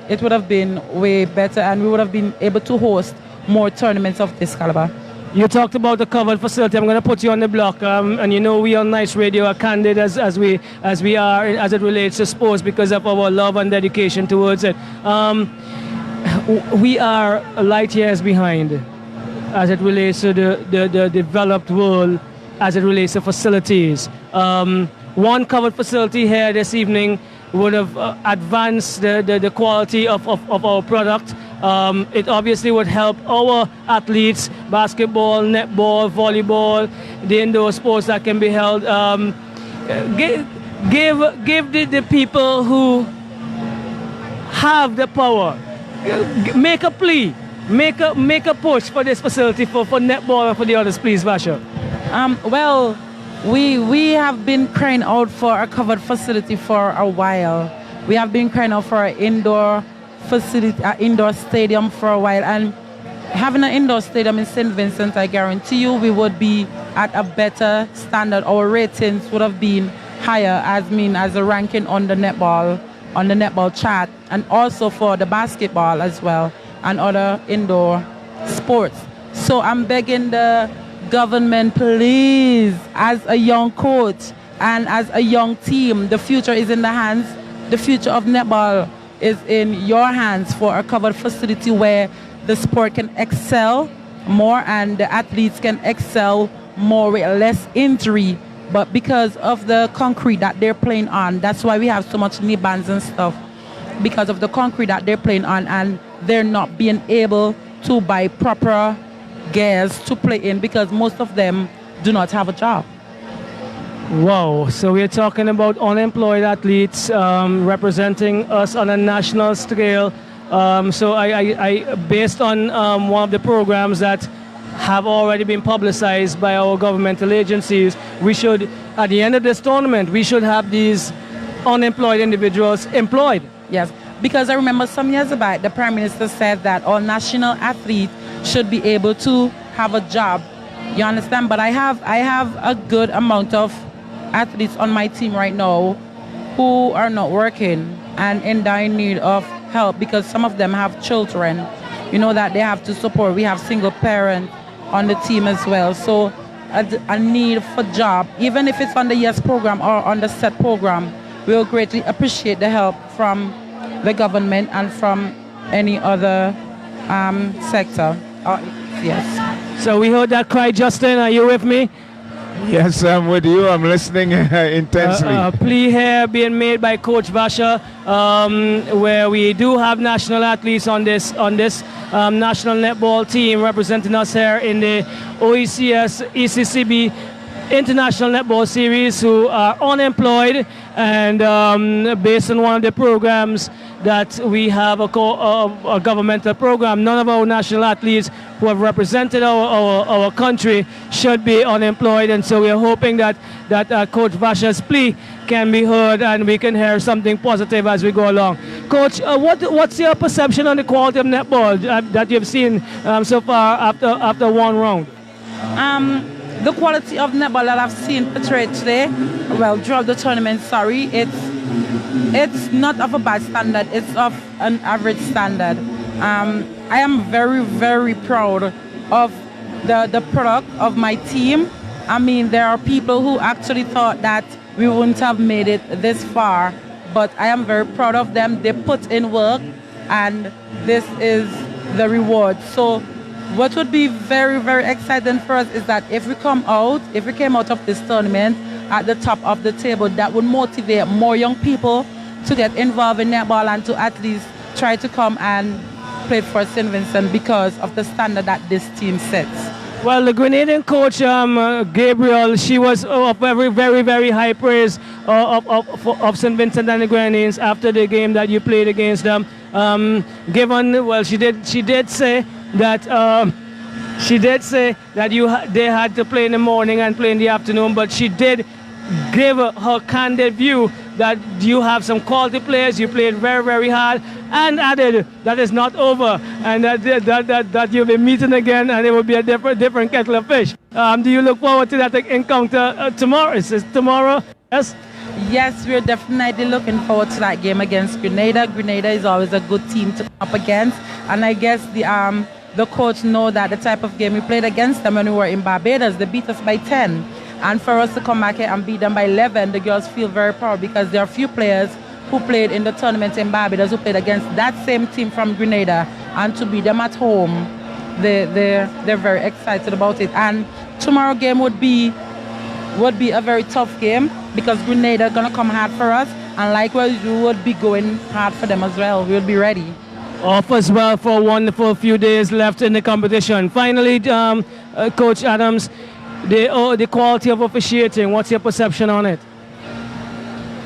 it would have been way better and we would have been able to host more tournaments of this caliber. You talked about the covered facility. I'm going to put you on the block, and we on Nice Radio are candid as we are as it relates to sports because of our love and dedication towards it. We are light years behind as it relates to the developed world, as it relates to facilities. One covered facility here this evening would have advanced the quality of our product. It obviously would help our athletes, basketball, netball, volleyball, the indoor sports that can be held. Give the people who have the power, make a plea, make a push for this facility for netball and for the others, please, Vasha. Well, we have been crying out for a covered facility for a while. We have been crying out for an indoor facility, an indoor stadium for a while. And having an indoor stadium in St. Vincent, I guarantee you we would be at a better standard. Our ratings would have been higher as a ranking on the netball chart, and also for the basketball as well and other indoor sports. So I'm begging the government, please, as a young coach and as a young team, the future is in the hands. The future of netball is in your hands for a covered facility where the sport can excel more and the athletes can excel more with less injury. But because of the concrete that they're playing on, that's why we have so much knee bands and stuff, because of the concrete that they're playing on, and they're not being able to buy proper gears to play in because most of them do not have a job. Wow, so we're talking about unemployed athletes representing us on a national scale. So I based on one of the programs that have already been publicized by our governmental agencies. We should, at the end of this tournament, we should have these unemployed individuals employed. Yes, because I remember some years back, the Prime Minister said that all national athletes should be able to have a job. You understand? But I have a good amount of athletes on my team right now who are not working and in dire need of help because some of them have children, you know, that they have to support. We have single parents on the team as well. So a need for job, even if it's on the YES program or on the SET program, we'll greatly appreciate the help from the government and from any other sector. Yes. So we heard that cry, Justin. Are you with me? Yes, I'm with you. I'm listening intensely. A plea here being made by Coach Vasha, where we do have national athletes on this national netball team representing us here in the OECS Eccb International Netball Series who are unemployed, and based on one of the programs that we have, a governmental program, none of our national athletes who have represented our country should be unemployed, and so we are hoping that Coach Vasha's plea can be heard and we can hear something positive as we go along. Coach, what's your perception on the quality of netball that you've seen so far after one round? The quality of netball that I've seen portrayed today, well, throughout the tournament, it's not of a bad standard, it's of an average standard. I am very, very proud of the product of my team. I mean, there are people who actually thought that we wouldn't have made it this far, but I am very proud of them. They put in work, and this is the reward. So what would be very, very exciting for us is that if we came out of this tournament at the top of the table, that would motivate more young people to get involved in netball and to at least try to come and play for St. Vincent because of the standard that this team sets. Well, the Grenadian coach, Gabriel, she was of very, very, very high praise of St. Vincent and the Grenadines after the game that you played against them. She did say that they had to play in the morning and play in the afternoon, but she did give her candid view that you have some quality players, you played very, very hard, and added that it's not over, and that you'll be meeting again, and it will be a different kettle of fish. Do you look forward to that encounter tomorrow? Is it tomorrow? Yes? Yes, we're definitely looking forward to that game against Grenada. Grenada is always a good team to come up against, and I guess the coach know that the type of game we played against them when we were in Barbados, they beat us by 10. And for us to come back here and beat them by 11, the girls feel very proud because there are a few players who played in the tournament in Barbados who played against that same team from Grenada, and to beat them at home, they're very excited about it. And tomorrow game would be a very tough game because Grenada are gonna come hard for us, and likewise we would be going hard for them as well. We'll be ready. Off as well for a wonderful few days left in the competition. Finally, Coach Adams, the quality of officiating, what's your perception on it?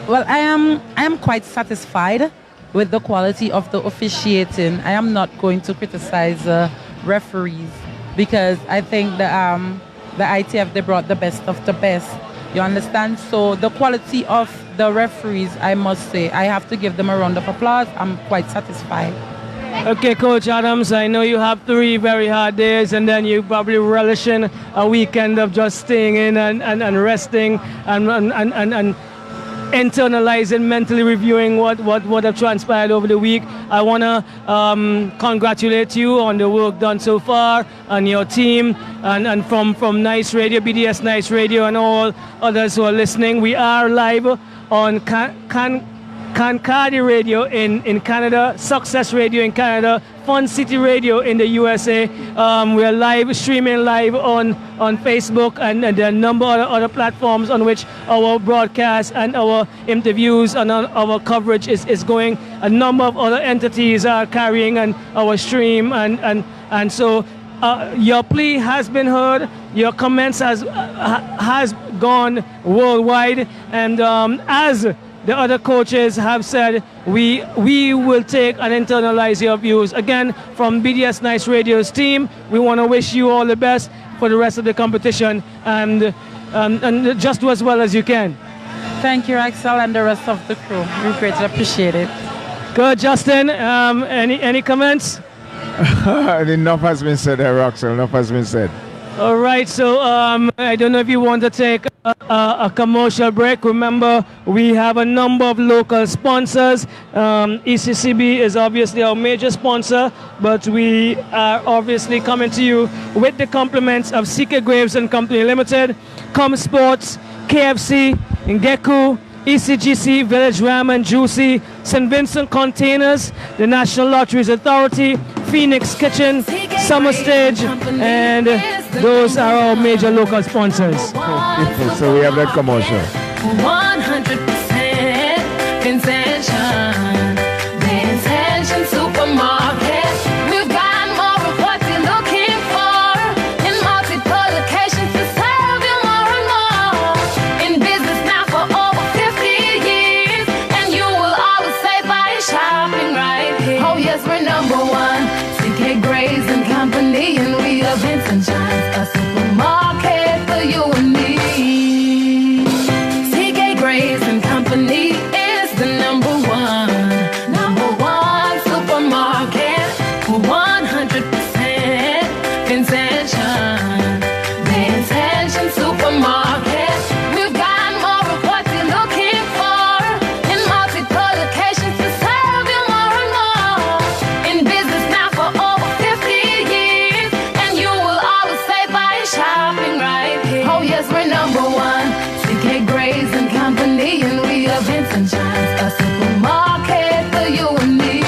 Well, I am quite satisfied with the quality of the officiating. I am not going to criticize referees because I think the ITF, they brought the best of the best. You understand? So the quality of the referees, I must say, I have to give them a round of applause. I'm quite satisfied. Okay, Coach Adams, I know you have 3 very hard days, and then you probably relishing a weekend of just staying in and resting and internalizing, mentally reviewing what have transpired over the week. I want to congratulate you on the work done so far, and your team, and from Nice Radio, BDS Nice Radio, and all others who are listening. We are live on Kankadi Radio in Canada, Success Radio in Canada, Fun City Radio in the USA. We are streaming live on Facebook, and there are a number of other platforms on which our broadcast and our interviews and our coverage is going. A number of other entities are carrying our stream, and so your plea has been heard. Your comments has gone worldwide, and as the other coaches have said we will take and internalize your views. Again, from BDS Nice Radio's team, we want to wish you all the best for the rest of the competition, and just do as well as you can. Thank you, Axel, and the rest of the crew. We greatly appreciate it. Good, Justin. Any comments? Enough has been said there, Axel. Enough has been said. All right, so I don't know if you want to take a commercial break. Remember, we have a number of local sponsors. ECCB is obviously our major sponsor, but we are obviously coming to you with the compliments of CK Graves and Company Limited, ComSports, KFC, Ngeku, ECGC, Village Ram and Juicy, St. Vincent Containers, the National Lotteries Authority, Phoenix Kitchen, Summer Stage, and those are our major local sponsors. So we have that commercial. 100% Vincentian. Vincentian Supermarket. We've got more of what you're looking for in multiple locations to serve you more and more. In business now for over 50 years, and you will always save by shopping right here. Oh yes, we're number one. CK Graves and Company, and we are Vincent Shines, a supermarket for you and me. CK Graves and Company is the number one supermarket for 100% Vincent Shines. Vincent Supermarket. We've got more of what you're looking for in multiple locations to serve you more and more. In business now for over 50 years, and you will always save by shopping right here. Oh yes, we're number one. CK Graves and Company, and we are Vincent Shines, a supermarket for you and me.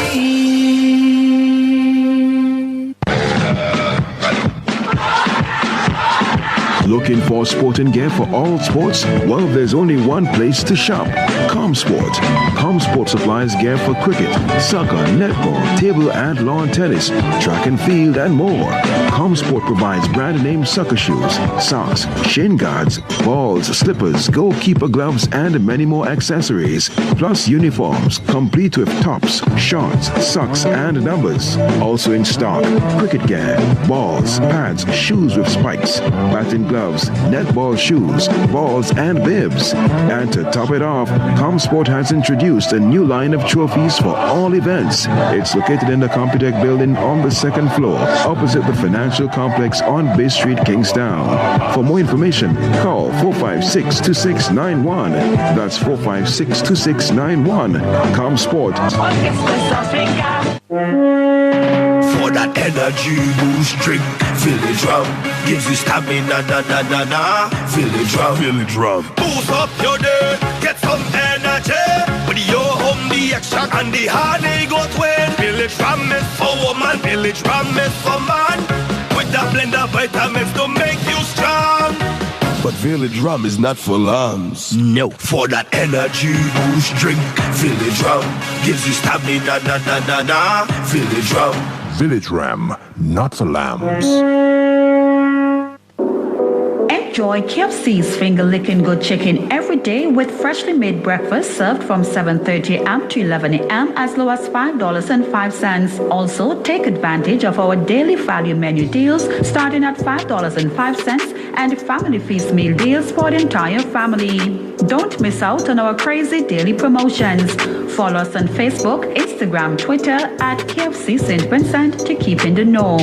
Looking for sporting gear for all sports? Well, there's only one place to shop. ComSport. ComSport supplies gear for cricket, soccer, netball, table and lawn tennis, track and field, and more. ComSport provides brand name soccer shoes, socks, shin guards, balls, slippers, goalkeeper gloves, and many more accessories. Plus uniforms, complete with tops, shorts, socks, and numbers. Also in stock, cricket gear, balls, pads, shoes with spikes, batting gloves, netball shoes, balls, and bibs. And to top it off, ComSport has introduced a new line of trophies for all events. It's located in the Computech building on the second floor, opposite the financial complex on Bay Street, Kingstown. For more information, call 456-2691. That's 456-2691. ComSport. For that energy boost drink, Village Rum gives you stamina, Village Rum, Village Rum. Boost up your day, get some energy. With your home, the extract and the honey go twin. Village Rum is for woman, Village Rum is for man. With that blend of vitamins to make you strong. But Village Rum is not for lambs. No. For that energy boost drink, Village Rum gives you stamina, Village Rum. Village Ram, not for lambs. Enjoy KFC's finger-licking good chicken every day with freshly made breakfast served from 7:30 a.m. to 11 a.m. as low as $5.05. Also, take advantage of our daily value menu deals starting at $5.05 and family feast meal deals for the entire family. Don't miss out on our crazy daily promotions. Follow us on Facebook, Instagram, Twitter at KFC St. Vincent to keep in the know.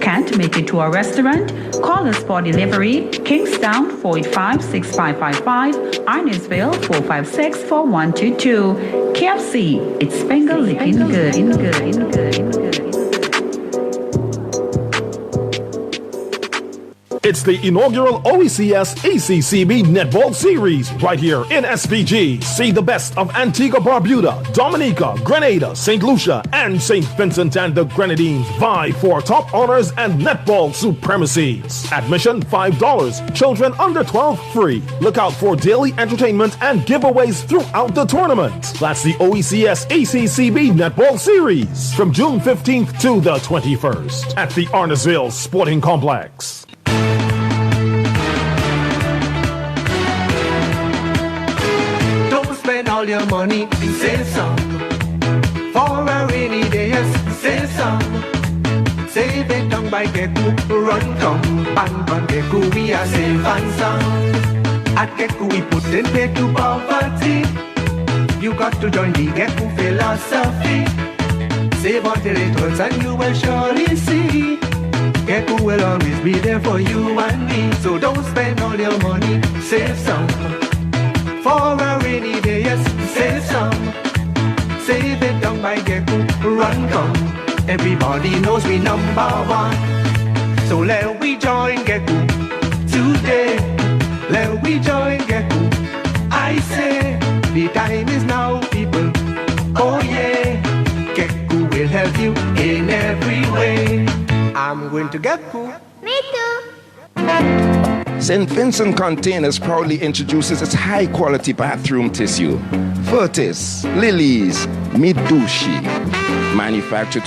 Can't make it to our restaurant? Call us for delivery. Kingstown 485-6555, Arnosville 456-4122. KFC, it's finger licking good. It's the inaugural Oecs ECCB Netball Series right here in SPG. See the best of Antigua Barbuda, Dominica, Grenada, St. Lucia, and St. Vincent and the Grenadines vie for top honors and netball supremacies. Admission $5. Children under 12 free. Look out for daily entertainment and giveaways throughout the tournament. That's the Oecs ECCB Netball Series from June 15th to the 21st at the Arnosville Sporting Complex. Spend all all your money, save some. For a rainy day, yes, save some. Save it down by Geku, run come, ban Geku, we are safe and sound. At Geku we put in pay to poverty. You got to join the Geku philosophy. Save until it hurts and you will surely see. Geku will always be there for you and me. So don't spend all your money, save some. For a rainy day, yes, save some. Save it down by Geku, run come. Everybody knows we number one. So let we join Geku today. Let we join Geku. I say the time is now, people. Oh yeah, Geku will help you in every way. I'm going to Geku. Me too. St. Vincent Containers proudly introduces its high-quality bathroom tissue. Fortis, Lilies, Midushi. Manufactured to